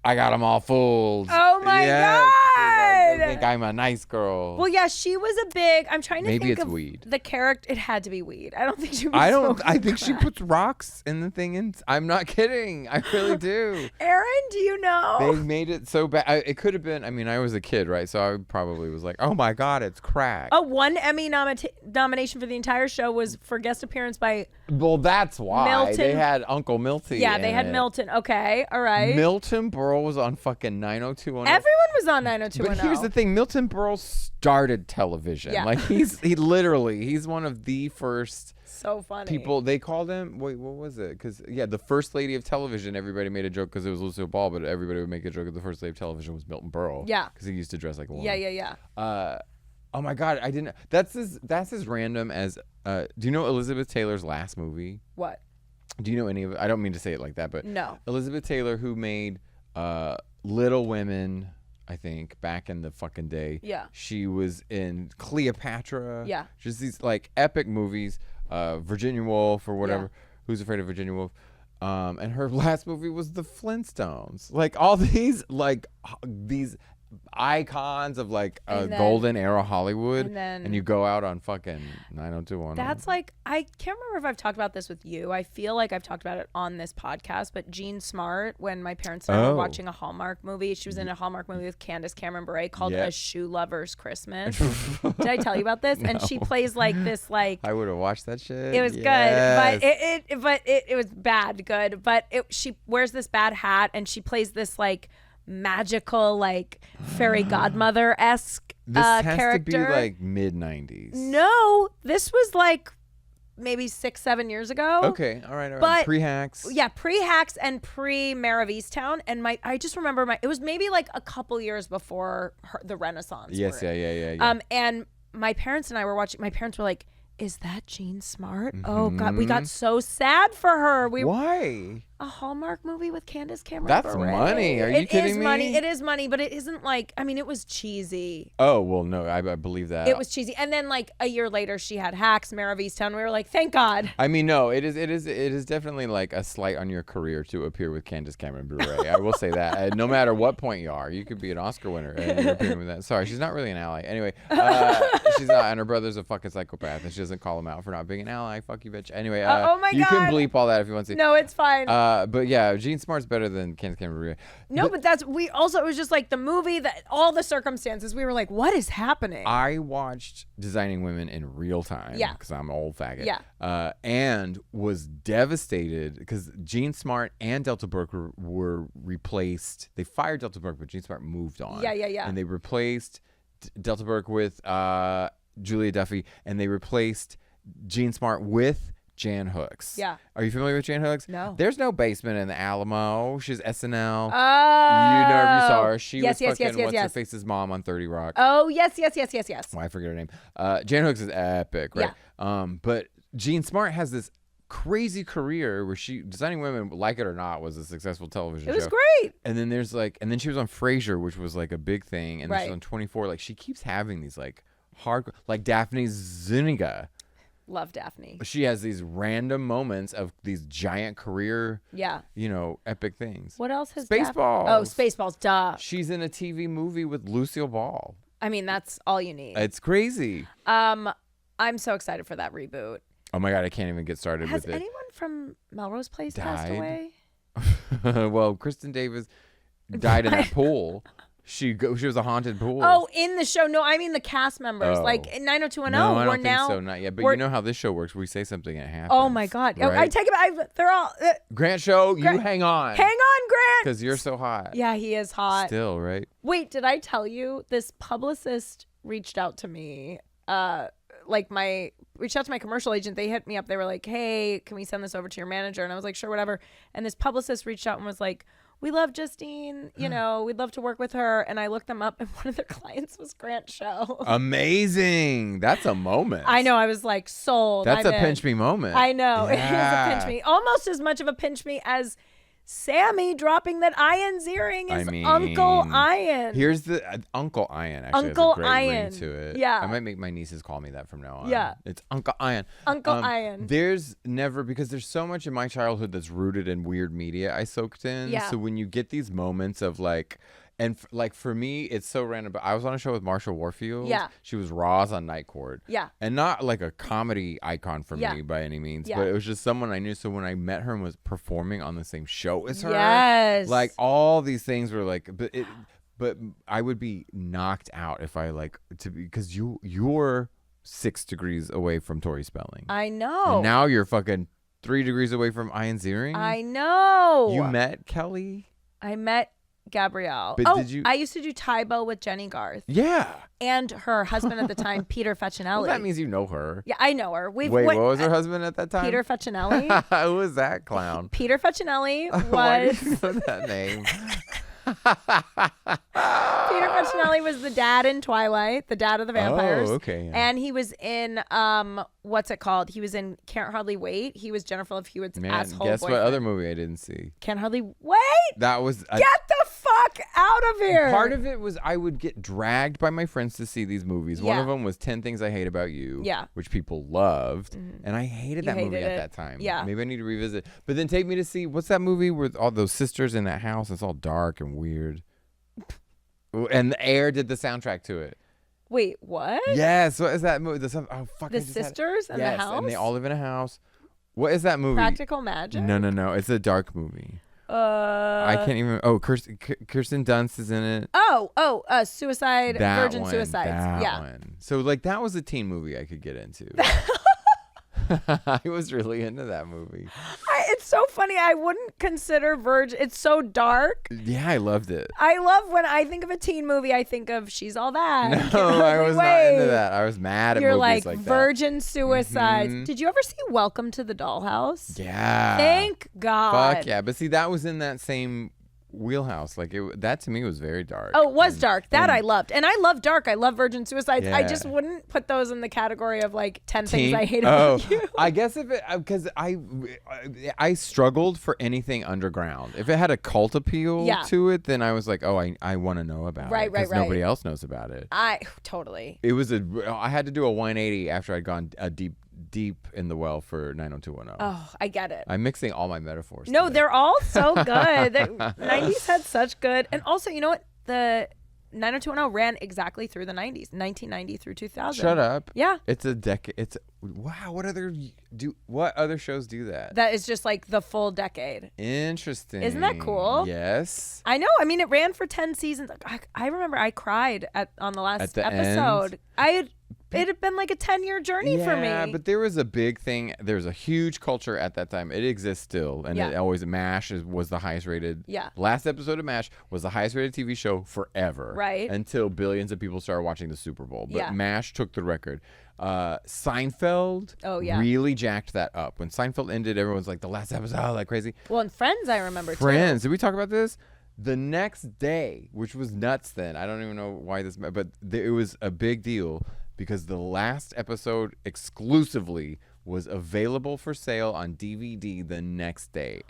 I got them all fooled. Oh my God. I think I'm a nice girl. Well, yeah, she was a big. I'm trying to Maybe think it's of weed. The character. It had to be weed. I don't think she was. I think she puts rocks in the thing. And I'm not kidding. I really do. Aaron, do you know? They made it so bad. It could have been. I mean, I was a kid, right? So I probably was like, oh my God, it's crack. Oh, one Emmy nomination for the entire show was for guest appearance by. Well, that's why Milton. they had Uncle Milty. Yeah, they had Milton. Okay, all right. Milton Berle was on fucking 90210. Everyone was on 90210. But here's the thing: Milton Berle started television. Yeah. Like he's one of the first. So funny. People, they called him. Wait, what was it? Because the first lady of television. Everybody made a joke because it was Lucille Ball, but everybody would make a joke that the first lady of television was Milton Berle. Yeah. Because he used to dress like a woman. Yeah. Oh my God, I didn't. That's as random as. Do you know Elizabeth Taylor's last movie? What? Do you know any of it? I don't mean to say it like that, but no. Elizabeth Taylor, who made Little Women, I think, back in the fucking day. Yeah. She was in Cleopatra. Yeah. Just these like epic movies. Virginia Woolf or whatever. Yeah. Who's Afraid of Virginia Woolf? And her last movie was The Flintstones. Like all these icons of like golden era Hollywood, and you go out on fucking 90210. That's like, I can't remember if I've talked about this with you. I feel like I've talked about it on this podcast, but Jean Smart, when my parents and I were watching a Hallmark movie, she was in a Hallmark movie with Candace Cameron Bure called A Shoe Lover's Christmas. Did I tell you about this? No. And she plays like this, like, I would have watched that shit. It was good, but it was bad good. But she wears this bad hat and she plays this like magical, like fairy godmother-esque character. This has to be like mid-90s. No, this was like maybe 6-7 years ago. Okay, all right. But pre-hacks. Yeah, pre-hacks and pre-Mare of Easttown. And I just remember it was maybe like a couple years before the Renaissance. Yes, yeah. And my parents and I were watching. My parents were like, "Is that Jean Smart?" Mm-hmm. Oh God, we got so sad for her. Why? A Hallmark movie with Candace Cameron That's Bure. money. Are you kidding me? It is money, but it isn't like, I mean, it was cheesy. Oh, well, no, I believe that. It was cheesy. And then like a year later she had Hacks, Mare of Easttown. We were like, thank God. I mean, no, it is definitely like a slight on your career to appear with Candace Cameron Bure. I will say that. No matter what point you are, you could be an Oscar winner and you're appearing with that. Sorry, she's not really an ally. Anyway, she's not, and her brother's a fucking psychopath and she doesn't call him out for not being an ally. Fuck you, bitch. Anyway, oh my God. You can bleep all that if you want to. No, it's fine. But yeah, Jean Smart's better than Candace Cameron Bure. No, but it was just like the movie, that all the circumstances, we were like, what is happening? I watched Designing Women in real time. Yeah. Because I'm an old faggot. Yeah. And was devastated because Jean Smart and Delta Burke were replaced. They fired Delta Burke, but Jean Smart moved on. Yeah. And they replaced Delta Burke with Julia Duffy, and they replaced Jean Smart with Jan Hooks. Yeah. Are you familiar with Jan Hooks? No. There's no basement in the Alamo. She's SNL. Oh. You know if you saw her. She was fucking yes. what's her face's mom on 30 Rock. Oh, yes. Why I forget her name. Jan Hooks is epic, right? Yeah. But Jean Smart has this crazy career where Designing Women, like it or not, was a successful television show. It was great. And then then she was on Frasier, which was like a big thing. And then she's on 24. Like she keeps having these like hardcore, like Daphne Zuniga. Love Daphne. She has these random moments of these giant career, epic things. What else has Spaceballs? Oh, Spaceballs, duh. She's in a TV movie with Lucille Ball. I mean, that's all you need. It's crazy. I'm so excited for that reboot. Oh my God, I can't even get started with it. Has anyone from Melrose Place passed away? Well, Kristen Davis died in that pool. She was a haunted pool. Oh, in the show? No, I mean the cast members. Like in 90210. No, I don't think so. Not yet. But you know how this show works. We say something and it happens. Oh my God. Right? I take it back. They're all. Grant Show, you hang on. Hang on, Grant. Because you're so hot. Yeah, he is hot. Still, right? Wait, did I tell you this publicist reached out to me? Reached out to my commercial agent. They hit me up. They were like, hey, can we send this over to your manager? And I was like, sure, whatever. And this publicist reached out and was like, we love Justine, we'd love to work with her. And I looked them up and one of their clients was Grant Show. Amazing. That's a moment. I know. I was like, sold. That's a pinch me moment. I know. Yeah. It is a pinch me. Almost as much of a pinch me as Sammy dropping that Ian's earring is Uncle Ian. Here's the Uncle Ian. Actually, Uncle has a great Ian. ring to it. Yeah. I might make my nieces call me that from now on. Yeah. It's Uncle Ian. Uncle Ian. There's never, because there's so much in my childhood that's rooted in weird media I soaked in. Yeah. So when you get these moments of like, and like for me, it's so random. But I was on a show with Marsha Warfield. Yeah. She was Roz on Night Court. Yeah. And not like a comedy icon for me by any means, but it was just someone I knew. So when I met her and was performing on the same show as her, like all these things were like, but I would be knocked out if I because you're 6 degrees away from Tori Spelling. I know. And now you're fucking 3 degrees away from Ian Ziering. I know. You met Kelly? I met Gabrielle. But did you? I used to do Tybo with Jenny Garth. Yeah. And her husband at the time, Peter Feccinelli. Well, that means you know her. Yeah, I know her. Wait, what was her husband at that time? Peter Feccinelli. Who was that clown? Peter Feccinelli was. Why do you know that name? Peter Feccinelli was the dad in Twilight, the dad of the vampires. Oh, okay. Yeah. And he was in what's it called? He was in Can't Hardly Wait. He was Jennifer Love Hewitt's asshole guess boyfriend. what other movie I didn't see? Can't Hardly Wait. That was Get the fuck out of here. Part of it was I would get dragged by my friends to see these movies. One of them was 10 Things I Hate About You, which people loved, and I hated that movie at that time. Yeah. Maybe I need to revisit. But then take me to see, what's that movie with all those sisters in that house? It's all dark and weird. And the Air did the soundtrack to it. Wait, what? Yes, what is that movie? The sisters in the house? And they all live in a house. What is that movie? Practical Magic? No. It's a dark movie. I can't even. Oh, Kirsten Dunst is in it. Suicide, Virgin Suicides. That one. So that was a teen movie I could get into. I was really into that movie. It's so funny. I wouldn't consider Virgin. It's so dark. Yeah, I loved it. I love when I think of a teen movie, I think of She's All That. No, I was not into that. I was mad at movies like that. Virgin Suicides. Mm-hmm. Did you ever see Welcome to the Dollhouse? Yeah. Thank God. Fuck yeah. But see, that was in that same wheelhouse. That to me was very dark. Oh, it was dark. That I loved. And I love dark. I love Virgin Suicides. Yeah. I just wouldn't put those in the category of 10 things I hate about you. I guess because I struggled for anything underground. If it had a cult appeal to it, then I was like, oh, I want to know about it. Right. Nobody else knows about it. Totally. I had to do a 180 after I'd gone deep in the well for 90210. Oh, I get it. I'm mixing all my metaphors. No, today. They're all so good. The 90s had such good. And also, you know what? The 90210 ran exactly through the 90s, 1990 through 2000. Shut up. Yeah. It's a decade. Wow. What other shows do that? That is just the full decade. Interesting. Isn't that cool? Yes. I know. I mean, it ran for 10 seasons. I remember I cried on the last episode. It had been a 10-year journey for me. Yeah, but there was a big thing. There was a huge culture at that time. It exists still. And it always, MASH was the highest rated. Yeah. Last episode of MASH was the highest rated TV show forever. Right. Until billions of people started watching the Super Bowl. But MASH took the record. Seinfeld really jacked that up. When Seinfeld ended, everyone's like, the last episode, like crazy. Well, and Friends, I remember too. Friends. Did we talk about this? The next day, which was nuts then. I don't even know why but it was a big deal. Because the last episode exclusively was available for sale on DVD the next day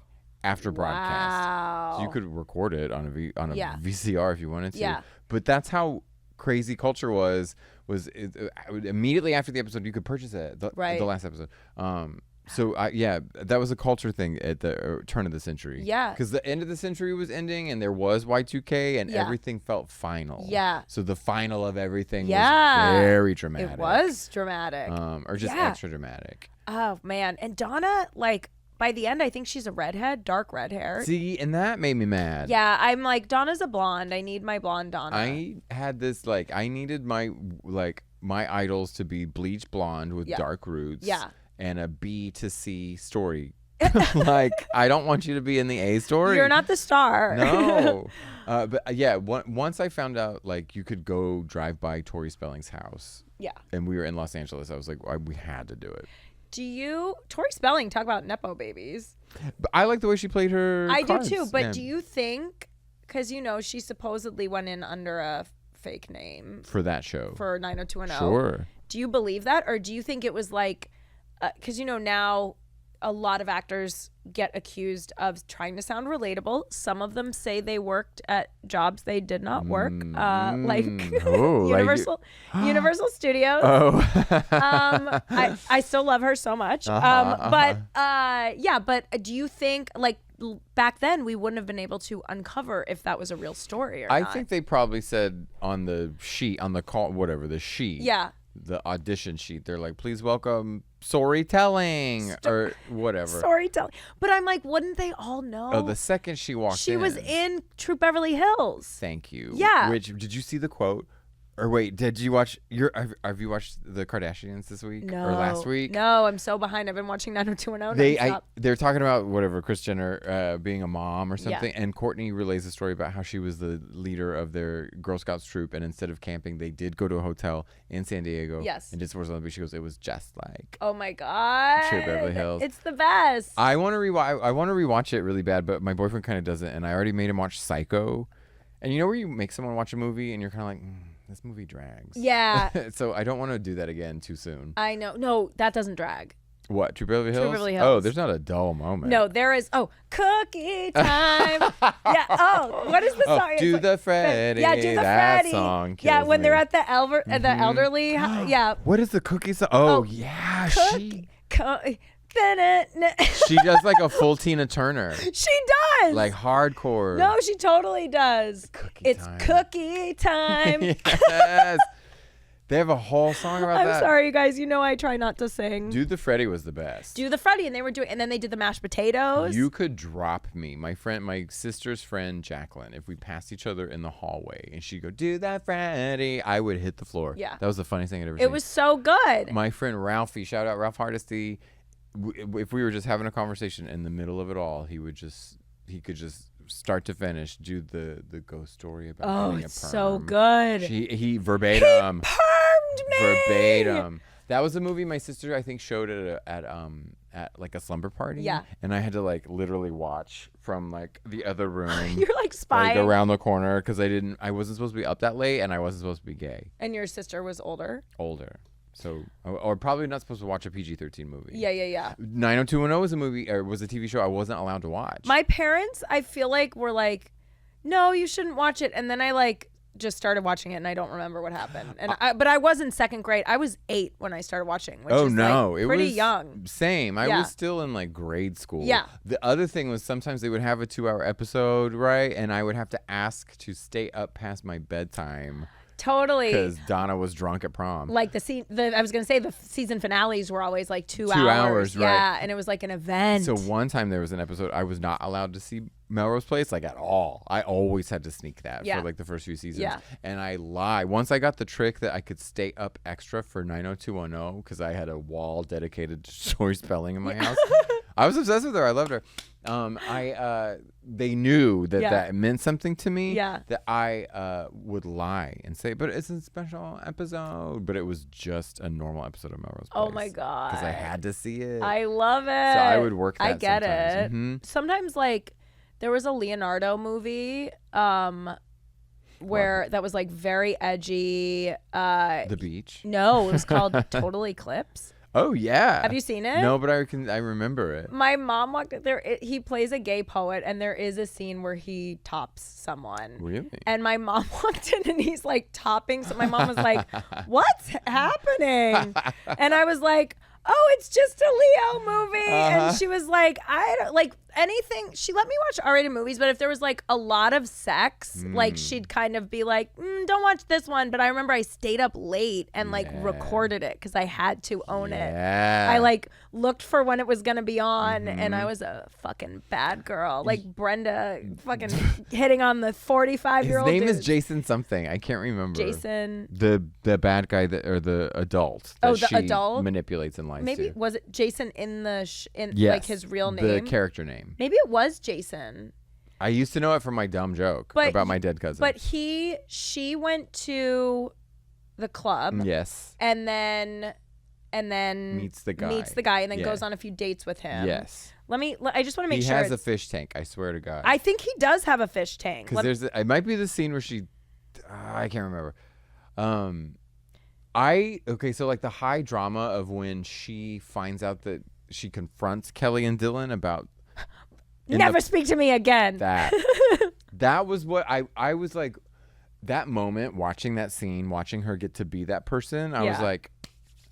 after broadcast. Wow. So you could record it on a VCR if you wanted to. Yeah. But that's how crazy culture was immediately after the episode you could purchase it. The last episode. So that was a culture thing at the turn of the century. Yeah. Because the end of the century was ending and there was Y2K and everything felt final. Yeah. So the final of everything was very dramatic. It was dramatic. Or just extra dramatic. Oh man. And Donna, by the end, I think she's a redhead, dark red hair. See, and that made me mad. Yeah, I'm Donna's a blonde. I need my blonde Donna. I had this I needed my idols to be bleach blonde with dark roots. Yeah. And a B to C story. I don't want you to be in the A story. You're not the star. No. But once I found out you could go drive by Tori Spelling's house. Yeah. And we were in Los Angeles. I was like, we had to do it. Tori Spelling, talk about Nepo babies. But I like the way she played her cards. Do too. But do you think, because she supposedly went in under a fake name. For that show. For 90210. Sure. Do you believe that? Or do you think it was because now a lot of actors get accused of trying to sound relatable. Some of them say they worked at jobs they did not work, like Universal Studios. I still love her so much. But do you think like back then we wouldn't have been able to uncover if that was a real story or not? I think they probably said on the sheet, on the call, whatever, the sheet. Yeah. The audition sheet, they're like, please welcome storytelling or whatever. Storytelling. But I'm like, wouldn't they all know? Oh, the second she walked in. She was in True Beverly Hills. Thank you. Yeah. Which, did you see the quote? Or wait, did you watch have you watched the Kardashians this week? No. Or last week? No, I'm so behind. I've been watching 90210. They're talking about whatever, Kris Jenner being a mom or something, and Kourtney relays a story about how she was the leader of their Girl Scouts troop, and instead of camping, they did go to a hotel in San Diego. Yes. And did sports on the beach. She goes, it was just like. Oh my God. True Beverly Hills. It's the best. I want to rewatch it really bad, but my boyfriend kind of doesn't, and I already made him watch Psycho. And you know where you make someone watch a movie and you're kind of like, this movie drags. Yeah. So I don't want to do that again too soon. I know. No, that doesn't drag. What, True Beverly Hills? True Beverly Hills. Oh, there's not a dull moment. No, there is. Oh, cookie time. Yeah. Oh, what is the song? Do the Freddie. Yeah, do the that Freddie. Song kills yeah, when me. they're at the elderly. Yeah. What is the cookie song? Oh, yeah. She does like a full Tina Turner. She does. Like hardcore. No, she totally does. It's cookie time. Yes. They have a whole song about that. I'm sorry, you guys. You know I try not to sing. Do the Freddie was the best. Do the Freddie, and then they did the mashed potatoes. You could drop me, my sister's friend Jacqueline. If we passed each other in the hallway, and she'd go, "Do that Freddie," I would hit the floor. Yeah, that was the funniest thing I'd ever seen. It was so good. My friend Ralphie, shout out Ralph Hardesty. If we were just having a conversation in the middle of it all, he could just start to finish do the ghost story about getting a perm. So good. He verbatim. He permed me. Verbatim. That was a movie my sister I think showed it at like a slumber party. Yeah. And I had to like literally watch from like the other room. You're like spying. Like around the corner because I wasn't supposed to be up that late and I wasn't supposed to be gay. And your sister was older. So, or probably not supposed to watch a PG-13 movie. Yeah. 90210 was a movie, or was a TV show I wasn't allowed to watch. My parents, I feel like, were like, no, you shouldn't watch it. And then I like just started watching it and I don't remember what happened. And but I was in second grade. I was 8 when I started watching, which is like pretty young. Same. I was still in like grade school. Yeah. The other thing was sometimes they would have a 2-hour episode, right? And I would have to ask to stay up past my bedtime. Totally. Because Donna was drunk at prom. Like I was going to say the season finales were always like 2 hours. 2 hours, right. Yeah, and it was like an event. So one time there was an episode I was not allowed to see Melrose Place like at all. I always had to sneak that for like the first few seasons. Yeah. And I lied. Once I got the trick that I could stay up extra for 90210 because I had a wall dedicated to story spelling in my house. I was obsessed with her. I loved her. They knew that meant something to me. Yeah. That I would lie and say, but it's a special episode. But it was just a normal episode of Melrose Place. Oh my God. Because I had to see it. I love it. So I would work that I get sometimes. it. Mm-hmm. Sometimes like there was a Leonardo movie where that was like very edgy. The Beach? No, it was called Total Eclipse. Oh yeah. Have you seen it? No, but I remember it. My mom walked there. He plays a gay poet, and there is a scene where he tops someone. Really? And my mom walked in, and he's like topping. So my mom was like, "What's happening?" And I was like, "Oh, it's just a Leo movie." And she was like, "I don't like anything." She let me watch R-rated movies, but if there was like a lot of sex, like she'd kind of be like, "Don't watch this one." But I remember I stayed up late and like recorded it because I had to own it. I like looked for when it was gonna be on, and I was a fucking bad girl, like Brenda, fucking hitting on the 45-year-old. His name is Jason something. I can't remember. Jason. The bad guy or the adult. That the adult manipulates and lies. Maybe to. Was it Jason in yes, like his real name? The character name. Maybe it was Jason. I used to know it from my dumb joke about my dead cousin. But she went to the club. Yes. And then meets the guy and then goes on a few dates with him. Yes. I just want to make sure he has a fish tank. I swear to God. I think he does have a fish tank. Because it might be the scene where she, I can't remember. So like the high drama of when she finds out that she confronts Kelly and Dylan about never speak to me again. That was what I was like. That moment, watching that scene, watching her get to be that person, I was like,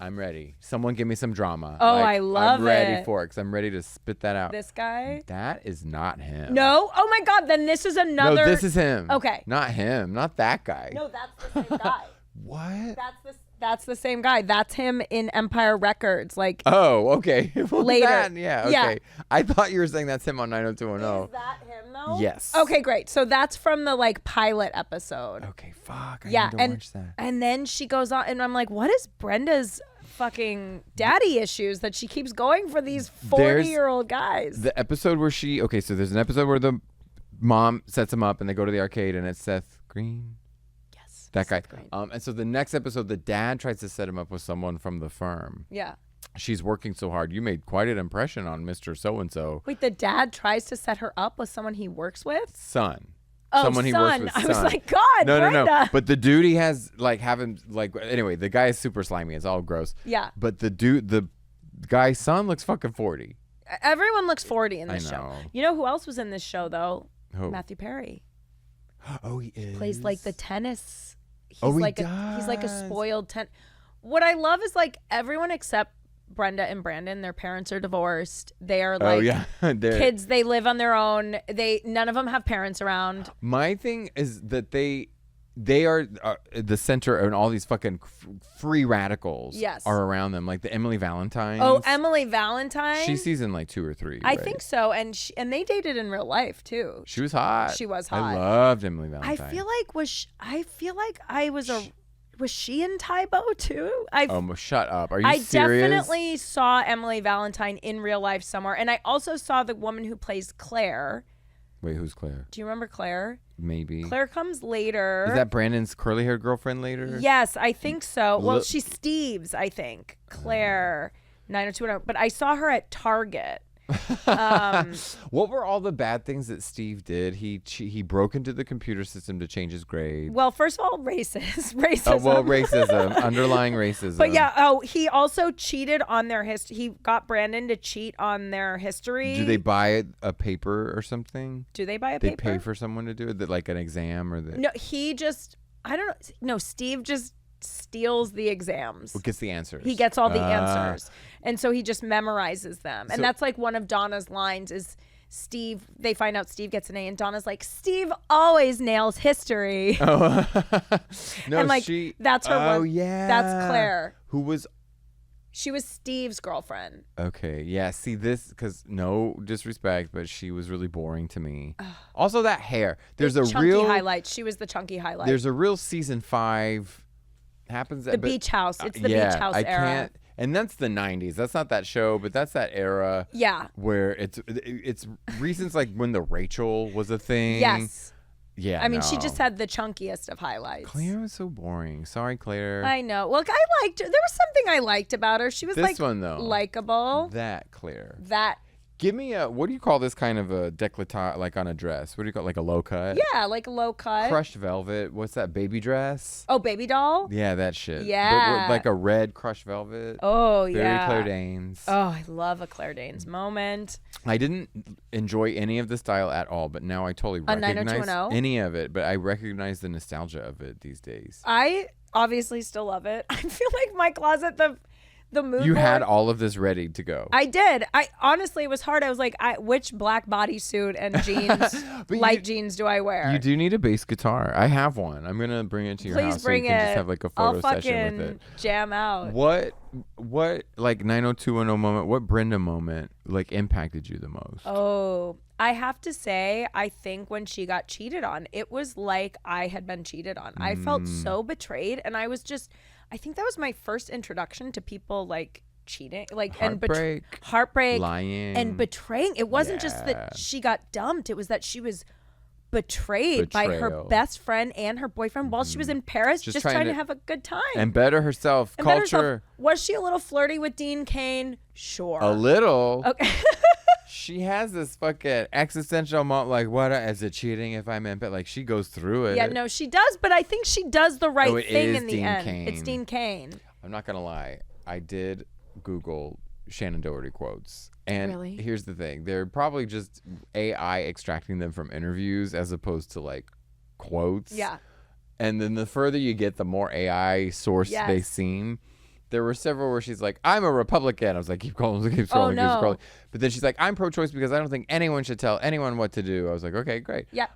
I'm ready. Someone give me some drama. Oh, I love it. I'm ready for it because I'm ready to spit that out. This guy? That is not him. No? Oh my God, then this is another. No, this is him. Okay. Not him. Not that guy. No, that's the same guy. What? That's the same guy. That's him in Empire Records. Like. Oh, okay. Later. Yeah, okay. Yeah. I thought you were saying that's him on 90210. Is that him though? Yes. Okay, great. So that's from the like pilot episode. Okay, fuck. I need to watch that. And then she goes on, and I'm like, what is Brenda's fucking daddy issues that she keeps going for these 40-year-old guys? The episode where so there's an episode where the mom sets him up and they go to the arcade and it's Seth Green. Yes. That guy. And so the next episode, the dad tries to set him up with someone from the firm. Yeah. She's working so hard. You made quite an impression on Mr. So-and-so. Wait, the dad tries to set her up with someone he works with? Son. Oh, someone he works with. I was like, God, Brenda. No. But the dude he has, like, anyway, the guy is super slimy. It's all gross. Yeah. But the guy's son looks fucking 40. Everyone looks 40 in this I know. show. You know who else was in this show, though? Who? Matthew Perry. Oh, he is. Plays like the tennis. He's he like does. He's like a spoiled What I love is like everyone except Brenda and Brandon, their parents are divorced. They are like kids. They live on their own. None of them have parents around. My thing is that they are the center, and all these fucking free radicals are around them, like the Emily Valentine. Oh, Emily Valentine. She's season like 2 or 3. I think so, and they dated in real life too. She was hot. She was hot. I loved Emily Valentine. I feel like was she in Tybo too? Shut up. Are you serious? I definitely saw Emily Valentine in real life somewhere. And I also saw the woman who plays Claire. Wait, who's Claire? Do you remember Claire? Maybe. Claire comes later. Is that Brandon's curly-haired girlfriend later? Yes, I think so. Well, she's Steve's, I think. Claire, 90210. But I saw her at Target. What were all the bad things that Steve did? He broke into the computer system to change his grade. Well, first of all, racism. Racism, underlying racism. But yeah, he also cheated on their history. He got Brandon to cheat on their history. Do they buy a paper or something? Do they buy a paper? They pay for someone to do it, like an exam or the. No, I don't know. No, Steve just steals the exams. Who gets the answers? He gets all the answers. And so he just memorizes them. And that's like one of Donna's lines is Steve, they find out Steve gets an A and Donna's like, Steve always nails history. Oh. No, and like, that's her one. Oh, yeah. That's Claire. She was Steve's girlfriend. Okay. Yeah. See this, because no disrespect, but she was really boring to me. Also that hair. There's a chunky real highlight. She was the chunky highlight. There's a real season 5 happens. The beach house. It's the beach house era. Can't. And that's the 90s. That's not that show, but that's that era. Yeah. Where it's recent, like when the Rachel was a thing. Yes. Yeah. I mean, she just had the chunkiest of highlights. Claire was so boring. Sorry, Claire. I know. Well, I liked her. There was something I liked about her. She was this one though. Likable. That Claire. That. Give me what do you call this kind of a décolleté, like on a dress? What do you call it? Like a low cut? Yeah, like a low cut. Crushed velvet. What's that, baby dress? Oh, baby doll? Yeah, that shit. Yeah. But like a red crushed velvet. Oh, Very yeah. Claire Danes. Oh, I love a Claire Danes moment. I didn't enjoy any of the style at all, but now I totally recognize any of it, but I recognize the nostalgia of it these days. I obviously still love it. I feel like my closet, the mood You board. had all of this ready to go. I did. I honestly, it was hard. I was like, which black bodysuit and jeans, light jeans do I wear? You do need a bass guitar. I have one. I'm gonna bring it to your house so you can just have like a photo session with it. Jam out. What like 90210 moment? What Brenda moment like impacted you the most? Oh, I have to say, I think when she got cheated on, it was like I had been cheated on. I felt so betrayed, and I was just. I think that was my first introduction to people like cheating, like heartbreak, lying, and betraying. It wasn't just that she got dumped; it was that she was betrayed by her best friend and her boyfriend while she was in Paris, just trying to have a good time and better herself. Was she a little flirty with Dean Cain? Sure, a little. Okay. She has this fucking existential moment, like, what is it cheating if I'm in bed? Like, she goes through it. Yeah, no, she does, but I think she does the right thing in the end. Cain. It's Dean Cain. I'm not going to lie. I did Google Shannen Doherty quotes. And really? Here's the thing. They're probably just AI extracting them from interviews as opposed to like quotes. Yeah. And then the further you get, the more AI sourced they seem. There were several where she's like, I'm a Republican. I was like, keep scrolling, keep scrolling. But then she's like, I'm pro-choice because I don't think anyone should tell anyone what to do. I was like, okay, great. Yeah.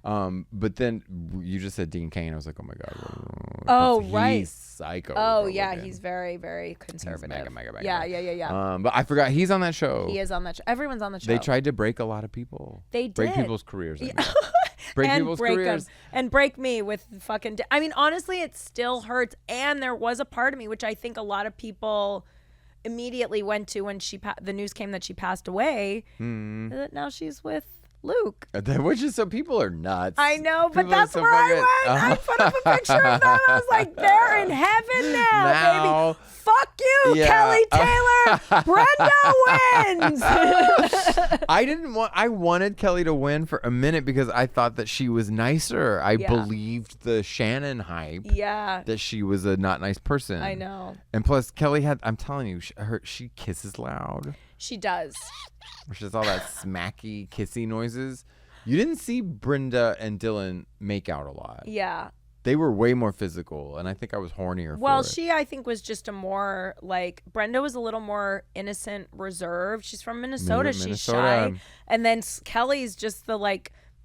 But then you just said Dean Cain. I was like, oh my God. Oh, right. He's psycho. Oh, Republican. yeah. He's very, very conservative. He's mega. Yeah. But I forgot he's on that show. He is on that show. Everyone's on the show. They tried to break a lot of people. They did. Break people's careers. Yeah. Break people's careers. And break me with fucking... I mean, honestly, it still hurts. And there was a part of me, which I think a lot of people immediately went to when the news came that she passed away. That now she's with Luke. Which is, so people are nuts. I know, but that's where I went. I put up a picture of that. I was like, they're in heaven now, baby. Fuck you, Kelly Taylor. Brenda wins. I wanted Kelly to win for a minute because I thought that she was nicer. I believed the Shannen hype. Yeah. That she was a not nice person. I know. And plus, Kelly I'm telling you, she kisses loud. She does. Which is all that smacky, kissy noises. You didn't see Brenda and Dylan make out a lot. Yeah. They were way more physical, and I think I was hornier Well, for it. she, I think, was just a more, like, Brenda was a little more innocent, reserved. She's from Minnesota. She's shy. And then Kelly's just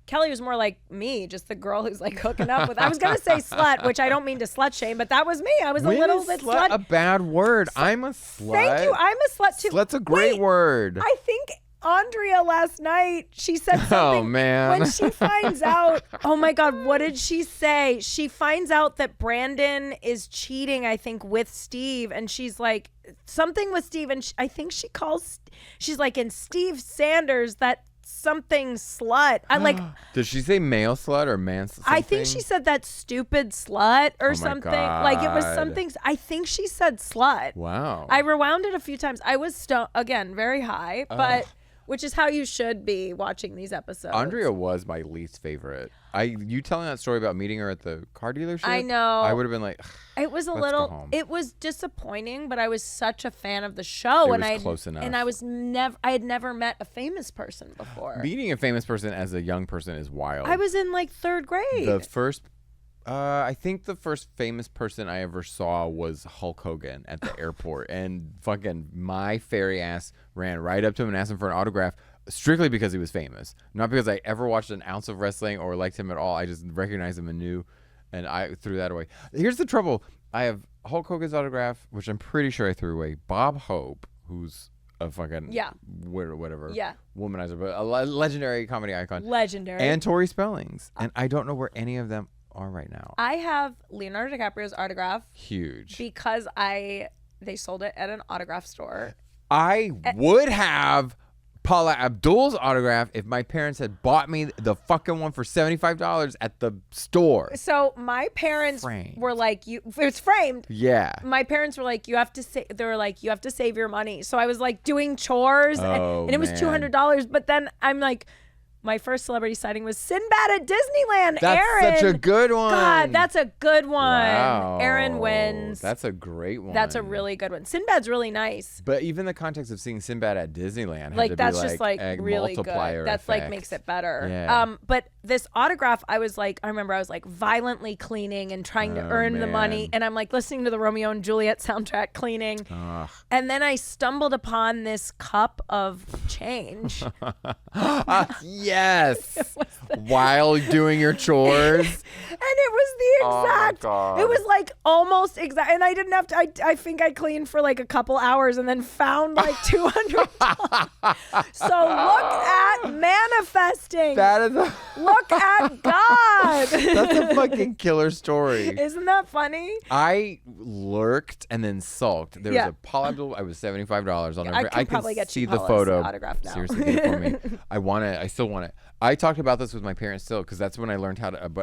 Kelly was more like me, just the girl who's like hooking up with. I was gonna say slut, which I don't mean to slut shame, but that was me. I was a little bit slut. A bad word. I'm a slut. Thank you. I'm a slut too. Slut's a great word. I think Andrea last night, she said something. Oh man. When she finds out, oh my God, what did she say? She finds out that Brandon is cheating, I think, with Steve, and she's like something with Steve, and I think she's like, in Steve Sanders, that something slut. I like. Did she say male slut or man something? I think she said that stupid slut or something. God. Like it was something. I think she said slut. Wow. I rewound it a few times. I was again very high, but which is how you should be watching these episodes. Andrea was my least favorite. You telling that story about meeting her at the car dealership? I know. I would have been like, it was it was disappointing, but I was such a fan of the show, it was close enough. And I had never met a famous person before. Meeting a famous person as a young person is wild. I was in like 3rd grade. I think the first famous person I ever saw was Hulk Hogan at the airport, and fucking my fairy ass ran right up to him and asked him for an autograph. Strictly because he was famous, not because I ever watched an ounce of wrestling or liked him at all. I just recognized him and knew, and I threw that away. Here's the trouble. I have Hulk Hogan's autograph, which I'm pretty sure I threw away. Bob Hope, who's a fucking whatever womanizer, but a legendary comedy icon. Legendary. And Tori Spellings. And I don't know where any of them are right now. I have Leonardo DiCaprio's autograph. Huge. Because they sold it at an autograph store. I would have Paula Abdul's autograph if my parents had bought me the fucking one for $75 at the store. So my parents were like, it's framed. Yeah. My parents were like, you have to save your money. So I was like doing chores and it was $200. But then I'm like, my first celebrity sighting was Sinbad at Disneyland. That's Aaron. such a good one. God, that's a good one. Wow. Aaron wins. That's a great one. That's a really good one. Sinbad's really nice. But even the context of seeing Sinbad at Disneyland had to that's be just like a really good. That's effect. like makes it better. Yeah. But this autograph, I remember I was like violently cleaning and trying to earn the money, and I'm like listening to the Romeo and Juliet soundtrack cleaning, and then I stumbled upon this cup of change. Yes. While doing your chores. And it was the exact, it was like almost exact, and I didn't have to, I think I cleaned for like a couple hours and then found like $200. So look at manifesting. That is look at God. That's a fucking killer story. Isn't that funny? I lurked and then sulked. There was a Paula Abdul. I was $75 on I can probably get see you the Paula's photo. autograph now. Seriously, get it for me. I want it. I still want it. I talked about this with my parents still because that's when I learned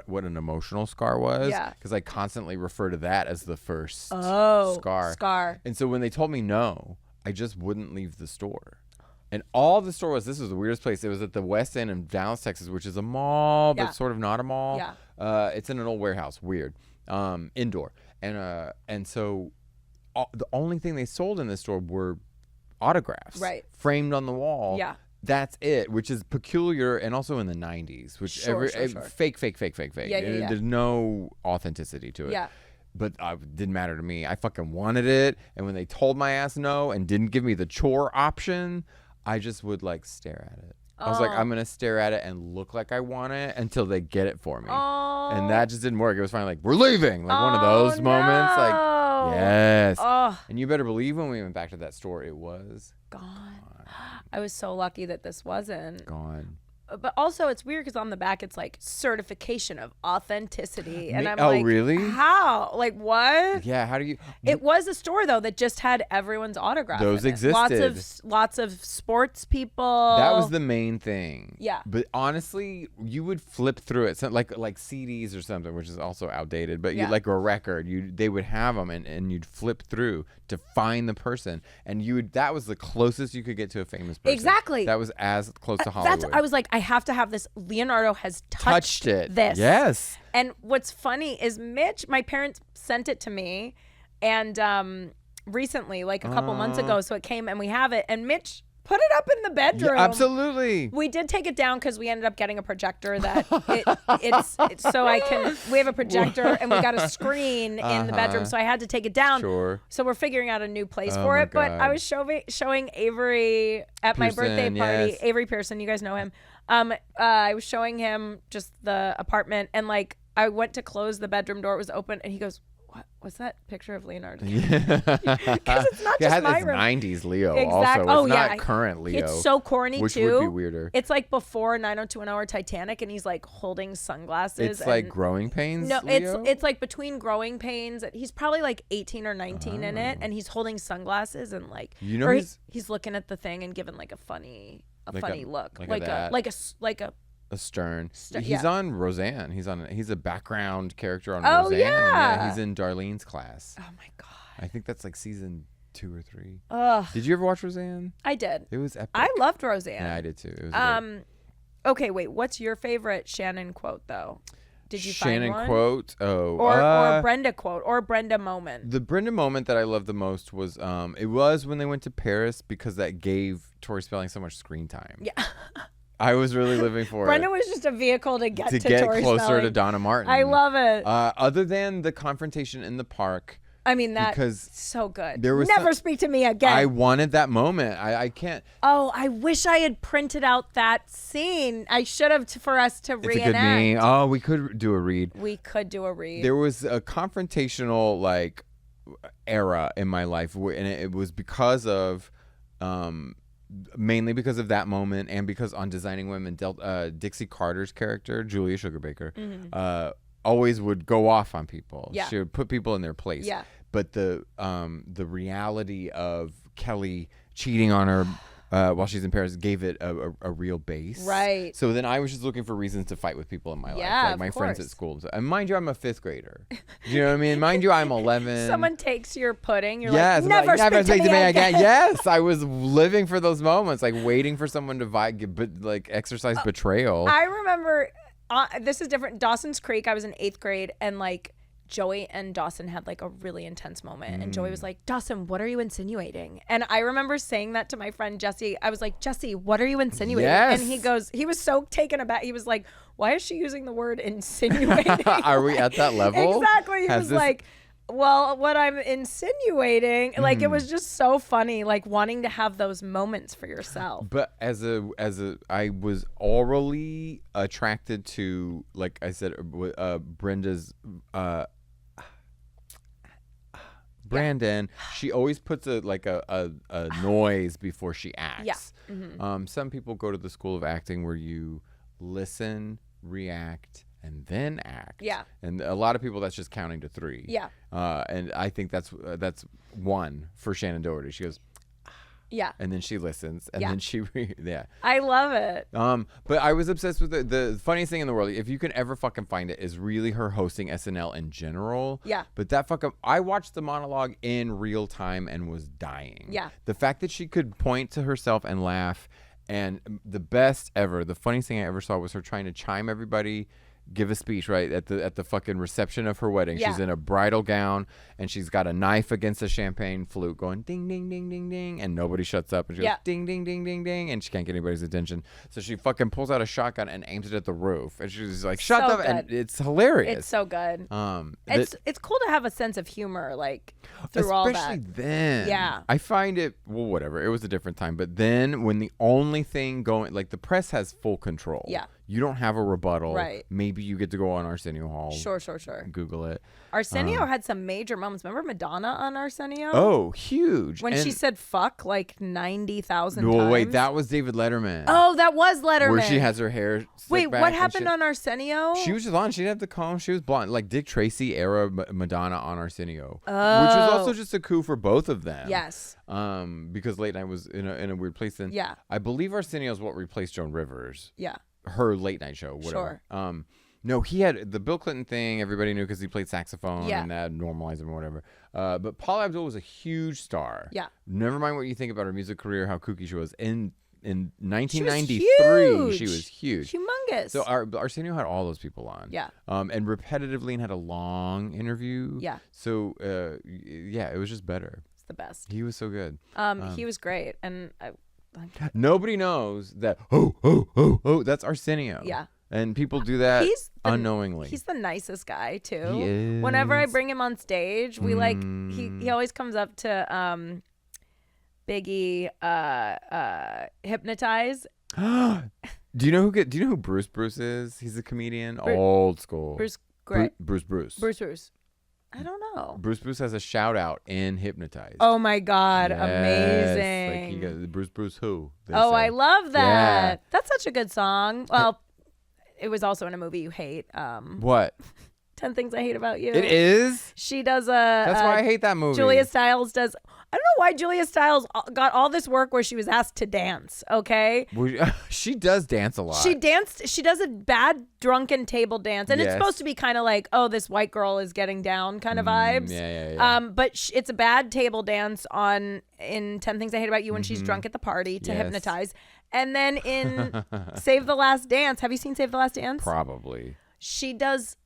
what an emotional scar was. Yeah. Because I constantly refer to that as the first scar. And so when they told me no, I just wouldn't leave the store. And all the store was, this was the weirdest place. It was at the West End in Dallas, Texas, which is a mall, but sort of not a mall. Yeah. It's in an old warehouse. Weird. Indoor. And so the only thing they sold in this store were autographs. Right. Framed on the wall. Yeah. That's it, which is peculiar, and also in the 90s, which Sure. fake. Yeah. There's no authenticity to it. Yeah. But it didn't matter to me. I fucking wanted it, and when they told my ass no and didn't give me the chore option, I just would like stare at it. I was like, I'm gonna stare at it and look like I want it until they get it for me. And that just didn't work. It was finally like, we're leaving, like one of those moments, like yes. And you better believe when we went back to that store, it was gone. I was so lucky that this wasn't gone. But also, it's weird because on the back it's like certification of authenticity, and I'm like, like, really? How? Like what? Yeah, how do you? It was a store though that just had everyone's autograph. Those in it. existed. Lots of sports people. That was the main thing. Yeah. But honestly, you would flip through it, so like CDs or something, which is also outdated. But you like a record, they would have them, and you'd flip through to find the person, and that was the closest you could get to a famous person. Exactly. That was as close to Hollywood. I was like, I have to have this. Leonardo has touched it. This. Yes. And what's funny is Mitch, my parents sent it to me, and recently, like a couple months ago, so it came and we have it, and Mitch put it up in the bedroom. Yeah, absolutely. We did take it down because we ended up getting a projector that it's so we have a projector and we got a screen in the bedroom, so I had to take it down. Sure. So we're figuring out a new place for it. But I was showing Avery at my birthday party. Yes. Avery Pearson, you guys know him. I was showing him just the apartment, and like I went to close the bedroom door, it was open, and he goes, what's that picture of Leonardo? Yeah. Because it's not just my room. 90s Leo exactly. also. It's not current Leo. It's so corny which too. Which would be weirder. It's like before 90210 Titanic, and he's like holding sunglasses. It's like Growing Pains, No, Leo? it's like between Growing Pains. He's probably like 18 or 19 in it, and he's holding sunglasses and like, he's looking at the thing and giving like a funny look. Like a stern. He's yeah. on Roseanne. He's a background character on Roseanne. Yeah. He's in Darlene's class. Oh my god. I think that's like season 2 or 3. Ugh. Did you ever watch Roseanne? I did. It was epic. I loved Roseanne. Yeah, I did too. It was great. Okay, wait. What's your favorite Shannen quote though? Did you find one? Shannen quote? Oh. Or Brenda quote or Brenda moment. The Brenda moment that I loved the most was it was when they went to Paris, because that gave Tori Spelling so much screen time. Yeah. I was really living for Brenda was just a vehicle to get Tori closer Spelling. to Donna Martin. I love it. Other than the confrontation in the park. I mean, that's so good. Never speak to me again. I wanted that moment. I can't. Oh, I wish I had printed out that scene. I should have for us to reenact. It's a good meme. Oh, we could do a read. We could do a read. There was a confrontational like era in my life, and it was because of mainly because of that moment, and because on Designing Women, Dixie Carter's character, Julia Sugarbaker, always would go off on people. Yeah. She would put people in their place. Yeah. But the reality of Kelly cheating on her while she's in Paris gave it a real base. Right. So then I was just looking for reasons to fight with people in my life, like my friends at school. And mind you, I'm a 5th grader. You know what I mean? Mind you, I'm 11. Someone takes your pudding. You're like, never speak to me again. Yes, I was living for those moments, like waiting for someone to exercise betrayal. I remember, this is different. Dawson's Creek, I was in 8th grade, and like Joey and Dawson had like a really intense moment, and Joey was like, Dawson, what are you insinuating? And I remember saying that to my friend Jesse. I was like, Jesse, what are you insinuating? Yes. And he was so taken aback. He was like, why is she using the word insinuating? Are we at that level? Exactly. He was like, well, what I'm insinuating, like it was just so funny, like wanting to have those moments for yourself. But I was orally attracted to, like I said, Brenda's Brandon. She always puts a noise before she acts. Yeah. Mm-hmm. Some people go to the school of acting where you listen, react, and then act. Yeah. And a lot of people, that's just counting to 3. Yeah. And I think that's 1 for Shannen Doherty. She goes, yeah. And then she listens, and then she, yeah. I love it. But I was obsessed with the funniest thing in the world, if you can ever fucking find it, is really her hosting SNL in general. Yeah. But I watched the monologue in real time and was dying. Yeah. The fact that she could point to herself and laugh, and the best ever, the funniest thing I ever saw was her trying to chime everybody give a speech right at the fucking reception of her wedding. She's in a bridal gown and she's got a knife against a champagne flute going ding ding ding ding ding, and nobody shuts up, and she goes ding ding ding ding ding, and she can't get anybody's attention, so she fucking pulls out a shotgun and aims it at the roof, and she's like shut up, and it's hilarious. It's so good. It's cool to have a sense of humor like through all that. Especially then. I find it, well, whatever, it was a different time, but then when the only thing going, like, the press has full control. You don't have a rebuttal. Right. Maybe you get to go on Arsenio Hall. Sure. Google it. Arsenio had some major moments. Remember Madonna on Arsenio? Oh, huge. When she said fuck like 90,000 times. No, wait, that was David Letterman. Oh, that was Letterman. Where she has her hair Wait, what happened on Arsenio? She was just on. She didn't have the comb. She was blonde. Like Dick Tracy era Madonna on Arsenio. Oh. Which was also just a coup for both of them. Yes. Because Late Night was in a weird place then. Yeah. I believe Arsenio is what replaced Joan Rivers. Yeah. Her late night show, whatever. Sure. No, he had the Bill Clinton thing. Everybody knew because he played saxophone and that normalized him or whatever. But Paula Abdul was a huge star. Yeah. Never mind what you think about her music career, how kooky she was. In 1993, she was huge. Humongous. So Arsenio had all those people on. Yeah. And repetitively, and had a long interview. Yeah. So, it was just better. It's the best. He was so good. He was great. And nobody knows that, that's Arsenio. Yeah. And people do that unknowingly. He's the nicest guy, too. He is. Whenever I bring him on stage, we he always comes up to Biggie Hypnotize. Do you know who Bruce is? He's a comedian, old school. Bruce. I don't know. Bruce has a shout out in Hypnotize. Oh my God, yes. Amazing. Like he got Bruce who? Oh, say. I love that. Yeah. That's such a good song. Well, it was also in a movie you hate. What? 10 Things I Hate About You. It is? She does That's why I hate that movie. Julia Stiles does. I don't know why Julia Stiles got all this work where she was asked to dance, okay? She does dance a lot. She does a bad drunken table dance. And it's supposed to be kind of like, oh, this white girl is getting down kind of vibes. Yeah. But it's a bad table dance in 10 Things I Hate About You when she's drunk at the party to hypnotize. And then in Save the Last Dance, have you seen Save the Last Dance? Probably. She does...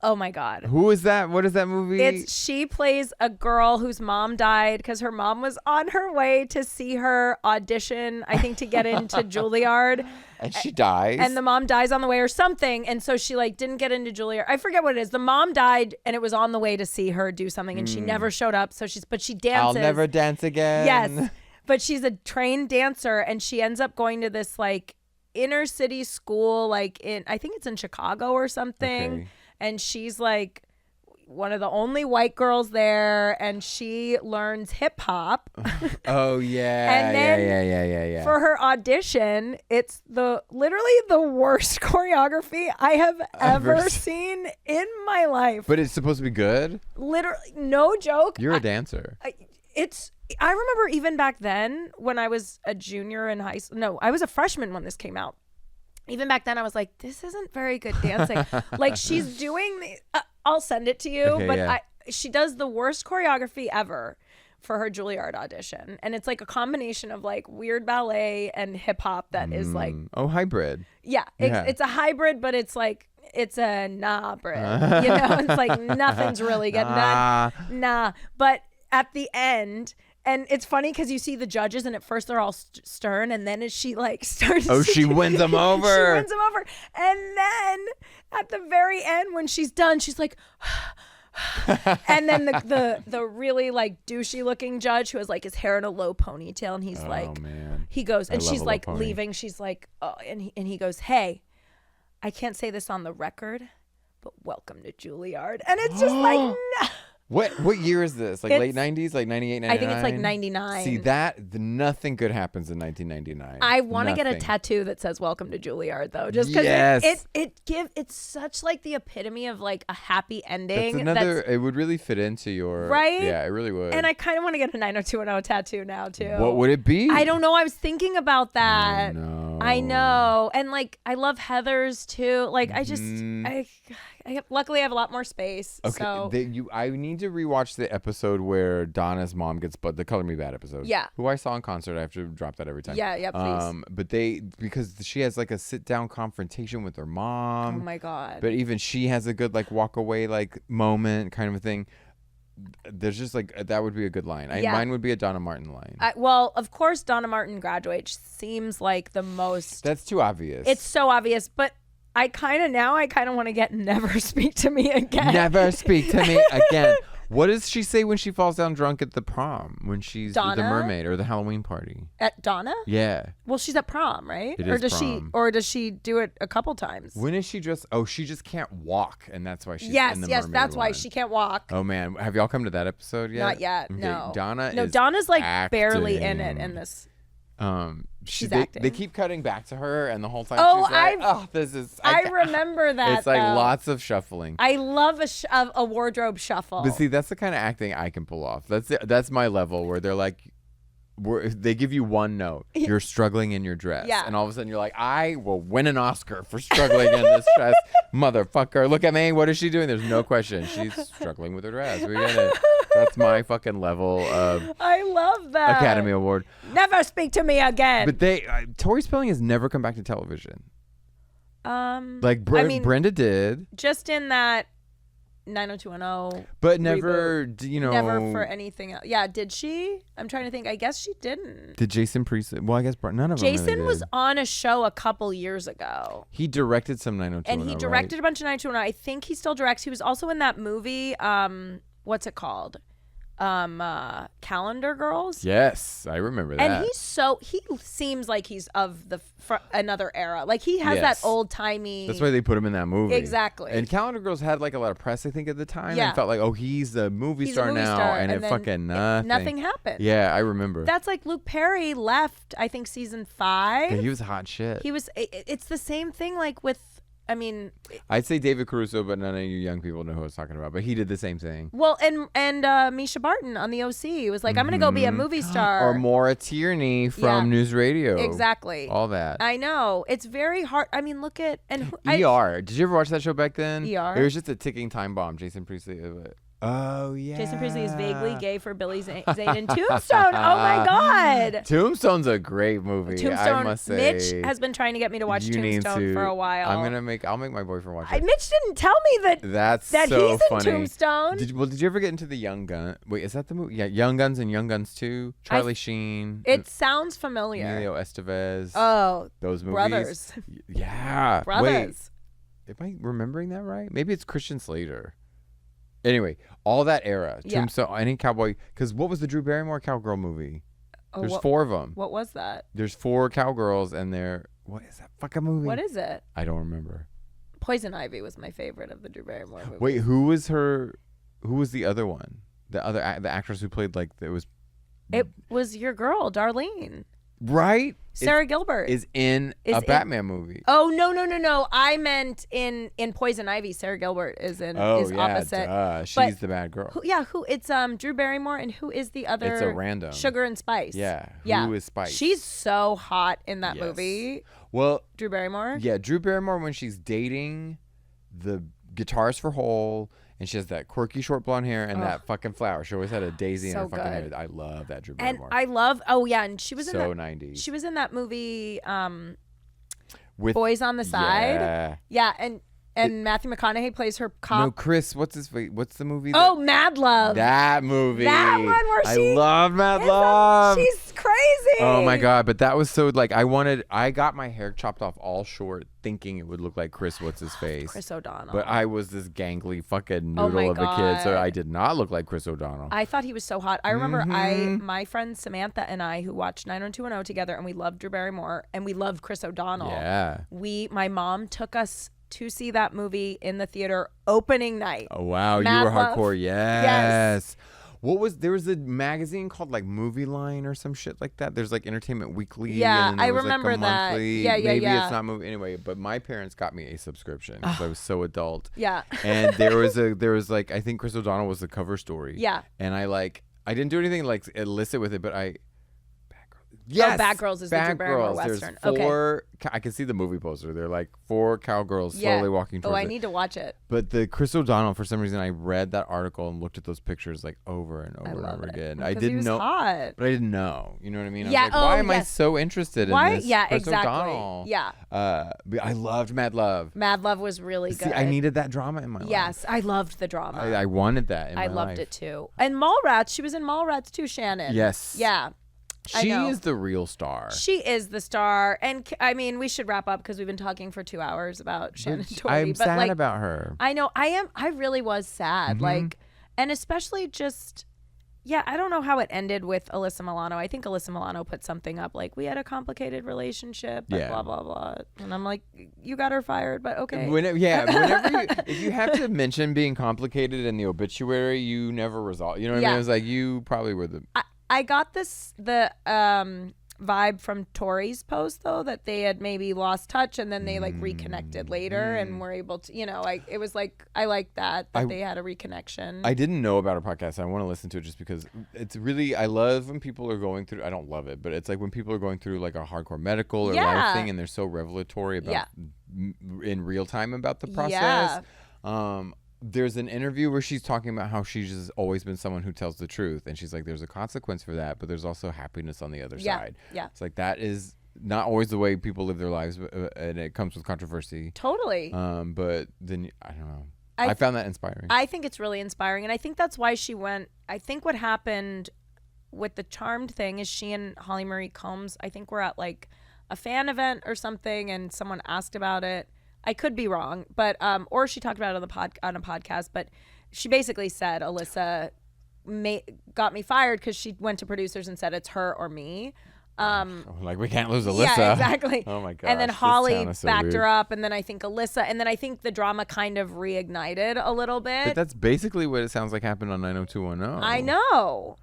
Oh my God. Who is that? What is that movie? She plays a girl whose mom died because her mom was on her way to see her audition, I think, to get into Juilliard. And she dies. And the mom dies on the way or something. And so she didn't get into Juilliard. I forget what it is. The mom died and it was on the way to see her do something and she never showed up. But she dances. I'll never dance again. Yes. But she's a trained dancer and she ends up going to this inner city school I think it's in Chicago or something. Okay. And she's one of the only white girls there, and she learns hip hop. Oh yeah, and then yeah. For her audition, it's literally the worst choreography I have ever seen in my life. But it's supposed to be good. Literally, no joke. You're a dancer. I remember even back then when I was a junior in high school. No, I was a freshman when this came out. Even back then, I was like, this isn't very good dancing. She's doing I'll send it to you. Okay, but she does the worst choreography ever for her Juilliard audition. And it's a combination of weird ballet and hip hop that is hybrid. Yeah. It's a hybrid, but it's it's a nah-brid. It's nothing's really good. Nah. But at the end... And it's funny because you see the judges, and at first they're all stern, and then as she starts, she wins them over. She wins them over, and then at the very end, when she's done, she's like, and then the really douchey looking judge who has his hair in a low ponytail, and he's man. He goes, and she's leaving, she's oh, and he goes, hey, I can't say this on the record, but welcome to Juilliard, and it's just no. What year is this? Late 90s? 98, 99? I think it's 99. See, nothing good happens in 1999. I want to get a tattoo that says welcome to Juilliard, though. Just because it's such the epitome of a happy ending. It would really fit into your... Right? Yeah, it really would. And I kind of want to get a 90210 tattoo now, too. What would it be? I don't know. I was thinking about that. Oh, no. I know. And I love Heather's, too. luckily I have a lot more space. Okay, so I need to rewatch the episode where Donna's mom gets the Color Me Bad episode. Yeah. Who I saw in concert. I have to drop that every time. Yeah, please. But because she has like a sit down confrontation with her mom. Oh my God. But even she has a good like walk away like moment kind of a thing. There's just like that would be a good line. Mine would be a Donna Martin line. Well, of course, Donna Martin Graduate seems like the most. That's too obvious. It's so obvious, but I kind of want to get Never Speak to Me Again. Never speak to me again. What does she say when she falls down drunk at the prom when she's Donna? the mermaid or the Halloween party? At Donna? Yeah. Well, she's at prom, right? It or is does prom. does she do it a couple times? When is she just? Oh, she just can't walk, and that's why she's yes, in the yes, mermaid that's why one. she can't walk. Oh man, have y'all come to that episode yet? Not yet. Okay. No. Donna's like barely in it in this. She's acting. They keep cutting back to her, and the whole time Oh, she's like, this is. I remember that. It's like though. lots of shuffling. I love a wardrobe shuffle. But see, that's the kind of acting I can pull off. That's my level where they're like, they give you one note. You're struggling in your dress. Yeah. And all of a sudden you're like, I will win an Oscar for struggling in this dress. Motherfucker. Look at me. What is she doing? There's no question. She's struggling with her dress. We get it. That's my fucking level of I love that. Academy Award. Never Speak to Me Again. But Tori Spelling has never come back to television. Like Brenda did. Just in that 90210. But never, Never for anything else. Yeah, did she? I'm trying to think. I guess she didn't. Did Jason Priestley? Well, I guess none of them. Jason was on a show a couple years ago. He directed some 90210. And he directed a bunch of 90210. I think he still directs. He was also in that movie. What's it called? Calendar Girls. Yes, I remember that. And he seems like he's of another era. Like he has that old timey. That's why they put him in that movie. Exactly. And Calendar Girls had like a lot of press, I think, at the time. Yeah. And felt like, oh, he's a movie star now, and it fucking nothing. Nothing happened. Yeah, I remember. That's like Luke Perry left. I think season 5. Yeah, he was hot shit. He was. It's the same thing. Like with. I mean, I'd say David Caruso, but none of you young people know who I was talking about. But he did the same thing. Well, and Misha Barton on the OC was like, I'm gonna go be a movie star. Or Maura Tierney from News Radio. Exactly. All that. I know. It's very hard. I mean, look at ER. Did you ever watch that show back then? ER. It was just a ticking time bomb. Jason Priestley. Oh yeah. Jason Priestley is vaguely gay for Billy Zane in Tombstone. Oh my God. Tombstone's a great movie. Tombstone. I must say. Mitch has been trying to get me to watch Tombstone for a while. I'll make my boyfriend watch it. Mitch didn't tell me that so he's funny. in Tombstone. Did you ever get into the Young Gun? Wait, is that the movie? Yeah, Young Guns and Young Guns 2. Charlie Sheen. It sounds familiar. Emilio Estevez. Oh, those movies. Brothers. Yeah. Brothers. Wait, am I remembering that right? Maybe it's Christian Slater. Anyway, all that era. Tombstone, any cowboy. Because what was the Drew Barrymore cowgirl movie? There's 4 of them. What was that? There's 4 cowgirls, and what is that fucking movie? What is it? I don't remember. Poison Ivy was my favorite of the Drew Barrymore movies. Wait, who was the other one? The actress who played It was your girl, Darlene. Right? Sarah Gilbert is in a Batman movie. Oh no! I meant in Poison Ivy. Sarah Gilbert is in. Opposite. Duh. She's the bad girl. Who? It's Drew Barrymore, and who is the other? It's a random. Sugar and Spice. Yeah. Who is Spice? She's so hot in that movie. Well, Drew Barrymore. Yeah, Drew Barrymore when she's dating the guitarist for Hole. And she has that quirky short blonde hair and that fucking flower. She always had a daisy in her fucking hair. I love that Drew Barrymore. And I love. Oh yeah, and she was in that 90s. She was in that movie, with Boys on the Side. Yeah, and Matthew McConaughey plays her cop. No, Chris. What's the movie? Oh, Mad Love. That movie. That one where I love Mad Love. She's crazy. Oh my God! But that was so like I got my hair chopped off all short, thinking it would look like Chris. What's his face? Chris O'Donnell. But I was this gangly fucking noodle of a kid, so I did not look like Chris O'Donnell. I thought he was so hot. I remember my friend Samantha and I who watched 90210 together, and we loved Drew Barrymore and we loved Chris O'Donnell. Yeah. My mom took us to see that movie in the theater opening night. Oh wow, Mad you were Love. hardcore. Yes. There was a magazine called like Movie Line or some shit like that. There's like Entertainment Weekly. Yeah, and then I there was, remember like, a that. monthly, Yeah, maybe it's not movie anyway. But my parents got me a subscription because I was so adult. Yeah. And there was like I think Chris O'Donnell was the cover story. Yeah. And I didn't do anything like illicit with it, but Yes. Oh, Bad Girls is the Drew Barrymore Western. There's 4, I can see the movie poster. They're like 4 cowgirls slowly walking towards I need to watch it. But the Chris O'Donnell, for some reason, I read that article and looked at those pictures like over and over and over again. I didn't know. Hot. But I didn't know. You know what I mean? I was like, why am I so interested in this Chris O'Donnell? Yeah. But I loved Mad Love. Mad Love was really good. See, I needed that drama in my life. Yes, I loved the drama. I wanted that in my life. I loved it too. And Mallrats, she was in Mallrats too, Shannen. Yes. Yeah. She is the real star. She is the star. And I mean, we should wrap up because we've been talking for 2 hours about Shannen Doherty. I'm sad about her. I know. I really was sad. Like, and especially just, I don't know how it ended with Alyssa Milano. I think Alyssa Milano put something up like, we had a complicated relationship, but blah, blah, blah. And I'm like, you got her fired, but okay. Whenever if you have to mention being complicated in the obituary, you never resolve. You know what I mean? It was like, you probably were the... I got the vibe from Tori's post though that they had maybe lost touch and then they like reconnected later and were able to, it was like I like that they had a reconnection. I didn't know about her podcast. I want to listen to it just because it's really, I love when people are going through, I don't love it, but it's like when people are going through like a hardcore medical or life thing and they're so revelatory about in real time about the process. There's an interview where she's talking about how she's just always been someone who tells the truth. And she's like, there's a consequence for that, but there's also happiness on the other side. Yeah. It's like, that is not always the way people live their lives, and it comes with controversy. Totally. But then, I don't know. I found that inspiring. I think it's really inspiring. And I think that's why she went, I think what happened with the Charmed thing is she and Holly Marie Combs, I think were at like a fan event or something and someone asked about it. I could be wrong, but or she talked about it on a podcast. But she basically said Alyssa got me fired because she went to producers and said it's her or me. Like, we can't lose Alyssa. Yeah, exactly. Oh my gosh. And then Holly backed her up, and then I think Alyssa, and then I think the drama kind of reignited a little bit. But that's basically what it sounds like happened on 90210. I know.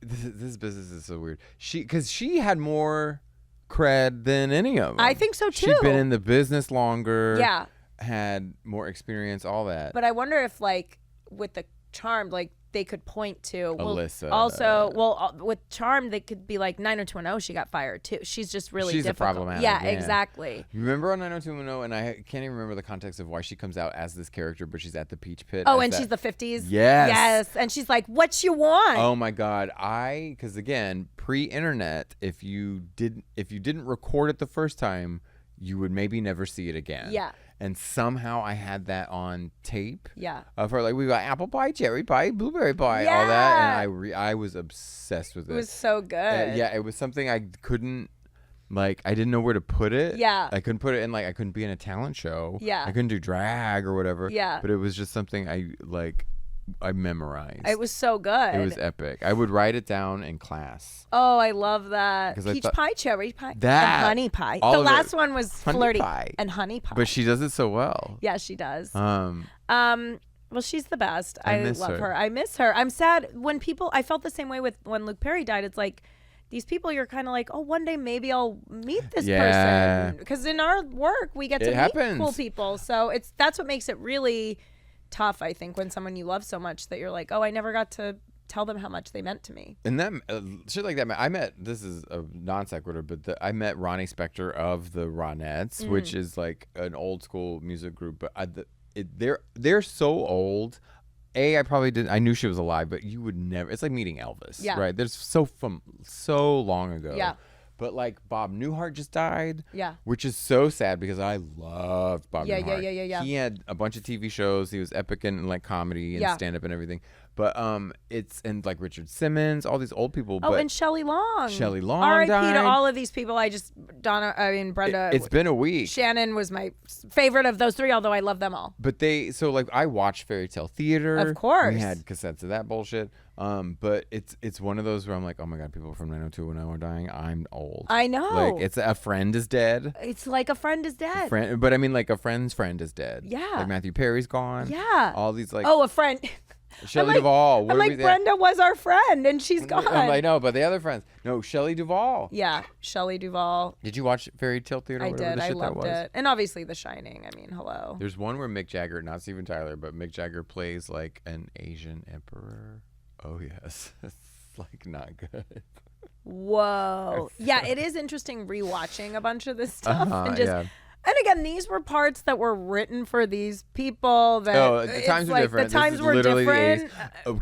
This business is so weird. Because she had more cred than any of them. I think so too. She'd been in the business longer. Yeah. Had more experience, all that. But I wonder if like with the Charmed, like they could point to Alyssa. Also, with Charmed, they could be like 90210. She got fired too. She's just really difficult. Problematic. Yeah, exactly. Remember on 90210, and I can't even remember the context of why she comes out as this character, but she's at the Peach Pit. Oh, and she's the 50s. Yes, and she's like, "What you want?" Oh my God, because again, pre-internet, if you didn't record it the first time, you would maybe never see it again. Yeah. And somehow I had that on tape. Yeah. For like, we got apple pie, cherry pie, blueberry pie, all that, and I was obsessed with it. It was so good. Yeah, it was something I couldn't, like, I didn't know where to put it. Yeah. I couldn't put it in, like, I couldn't be in a talent show. Yeah. I couldn't do drag or whatever. Yeah. But it was just something I memorized. It was so good. It was epic. I would write it down in class. Oh, I love that. Peach pie, cherry pie, and honey pie. The last one was flirty and honey pie. But she does it so well. Yeah, she does. Well, she's the best. I love her. I miss her. I'm sad when I felt the same way when Luke Perry died. It's like these people you're kind of like, oh, one day maybe I'll meet this person. Because in our work, we get to meet cool people. So that's what makes it really tough, I think, when someone you love so much that you're like, oh, I never got to tell them how much they meant to me. And that shit like that, I met, this is a non sequitur, but I met Ronnie Spector of the Ronettes, which is like an old school music group, but they're so old. I knew she was alive, but you would never, it's like meeting Elvis, right? There's so long ago. Yeah. But like Bob Newhart just died, which is so sad because I loved Bob Newhart. Yeah. He had a bunch of TV shows. He was epic in like comedy and stand up and everything. But and like Richard Simmons, all these old people. Oh, and Shelley Long. R.I.P. to all of these people. Brenda. It's been a week. Shannen was my favorite of those three, although I love them all. But I watched Fairy Tale Theater. Of course. We had cassettes of that bullshit. But it's one of those where I'm like, oh my God, people from 90210 are dying. I'm old. I know. Like, it's a friend is dead. It's like a friend is dead. But I mean, like a friend's friend is dead. Yeah. Like Matthew Perry's gone. Yeah. All these like. Oh, a friend. Shelley Duvall. I'm like, Brenda was our friend, and she's gone. I'm like, no, but the other friends. No, Shelley Duvall. Yeah, Shelley Duvall. Did you watch Fairy Tale Theater? I did. I loved it. And obviously The Shining. I mean, hello. There's one where Mick Jagger, not Steven Tyler, but Mick Jagger plays like an Asian emperor. Oh, yes. It's like not good. Whoa. Yeah, it is interesting rewatching a bunch of this stuff and just. Yeah. And again, these were parts that were written for these people. That the times were different. The times were different.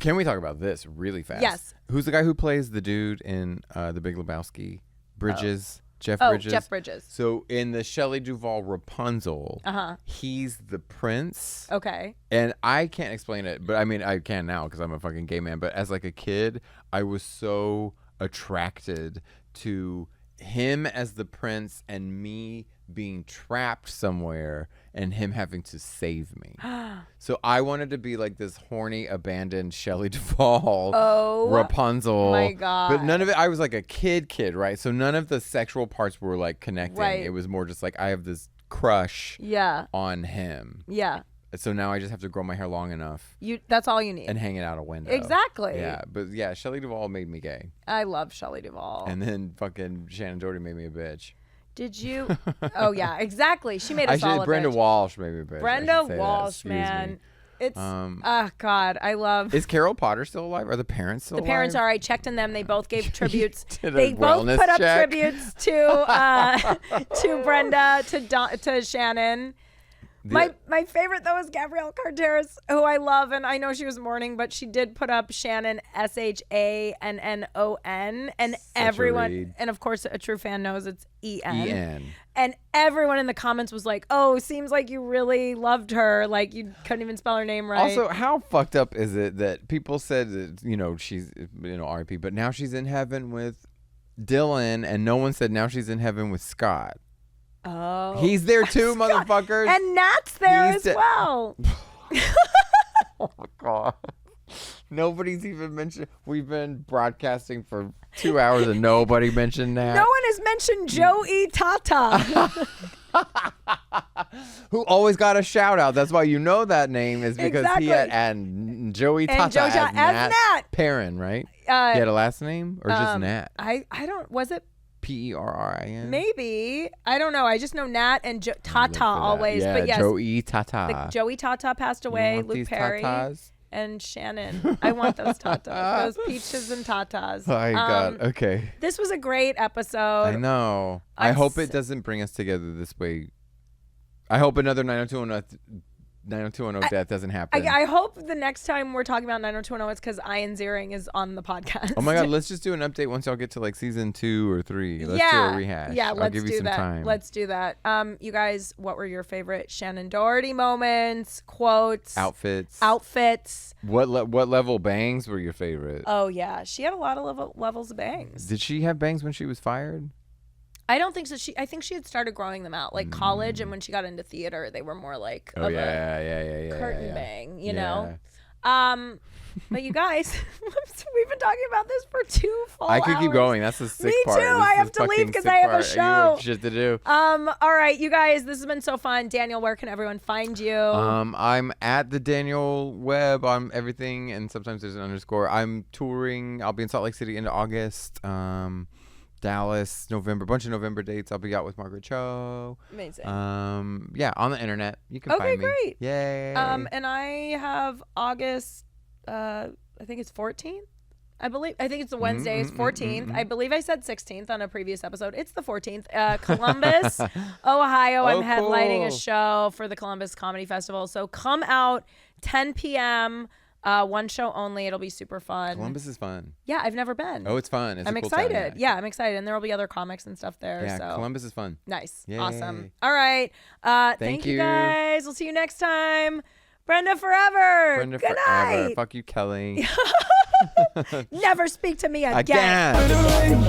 Can we talk about this really fast? Yes. Who's the guy who plays the dude in The Big Lebowski? Bridges. Jeff Bridges. Jeff Bridges. So in the Shelley Duvall Rapunzel, he's the prince. Okay. And I can't explain it, but I mean, I can now because I'm a fucking gay man. But as like a kid, I was so attracted to him as the prince and me being trapped somewhere and him having to save me. So I wanted to be like this horny, abandoned Shelley Duvall Rapunzel. My God. But none of it, I was like a kid, right? So none of the sexual parts were like connecting. Right. It was more just like I have this crush on him. Yeah. So now I just have to grow my hair long enough. That's all you need. And hang it out a window. Exactly. Yeah. But yeah, Shelley Duvall made me gay. I love Shelley Duvall. And then fucking Shannen Doherty made me a bitch. Did you? Oh, yeah, exactly. She made us all a Brenda bitch. Walsh made me a bitch. Brenda Walsh, man. It's, oh, God, I love. Is Carol Potter still alive? Are the parents still alive? The parents are. I checked on them. They both gave tributes. They both put up check. tributes to Brenda, to Shannen. My favorite, though, is Gabrielle Carteris, who I love, and I know she was mourning, but she did put up Shannen, SHANNON, and everyone, and of course, a true fan knows it's EN. And everyone in the comments was like, oh, seems like you really loved her, like you couldn't even spell her name right. Also, how fucked up is it that people said that, she's, RIP, but now she's in heaven with Dylan, and no one said now she's in heaven with Scott. Oh, he's there too, motherfuckers. And Nat's there as well. Oh my God. Nobody's even mentioned. We've been broadcasting for 2 hours and nobody mentioned Nat. No one has mentioned Joey Tata. Who always got a shout out. That's why you know that name is because he had and Joey Tata as Nat Perrin, right? He had a last name or just Nat? I don't. Was it? Perrin? Maybe. I don't know. I just know Nat and Tata always. Yeah, but yes, Joey Tata. Joey Tata passed away. Luke Perry tatas? And Shannen. I want those tatas. Those peaches and tatas. Oh my God. Okay. This was a great episode. I know. I hope it doesn't bring us together this way. I hope another 90210 death doesn't happen. I hope the next time we're talking about 90210 it's because Ian Ziering is on the podcast. Oh my God, let's just do an update once y'all get to like season 2 or 3. Let's do a rehash. Yeah, I'll give you some time. Let's do that. You guys, what were your favorite Shannen Doherty moments, quotes, outfits? What level bangs were your favorite? Oh yeah, she had a lot of levels of bangs. Did she have bangs when she was fired? I don't think so. I think she had started growing them out like college, and when she got into theater, they were more like curtain bang, you know. But you guys, we've been talking about this for 2 full hours. I could keep going. That's the sick part. Me too. I have to leave because I have a show. You have shit to do. All right, you guys, this has been so fun. Daniel, where can everyone find you? I'm at the Daniel Webb on everything, and sometimes there's an underscore. I'm touring. I'll be in Salt Lake City into August. Dallas, November, bunch of November dates. I'll be out with Margaret Cho. Amazing. Yeah, on the internet. You can find me. Okay, great. Yay. And I have August, I think it's 14th. I think it's the Wednesday. It's 14th. I believe I said 16th on a previous episode. It's the 14th. Columbus, Ohio. I'm headlining a show for the Columbus Comedy Festival. So come out 10 p.m., 1 show only. It'll be super fun. Columbus is fun. Yeah, I've never been. Oh, it's fun. I'm excited. Yeah, I'm excited. And there will be other comics and stuff there. Yeah, so. Columbus is fun. Nice. Yay. Awesome. All right. Thank you guys. We'll see you next time. Brenda forever. Brenda Good forever. night. Fuck you, Kelly. Never speak to me again.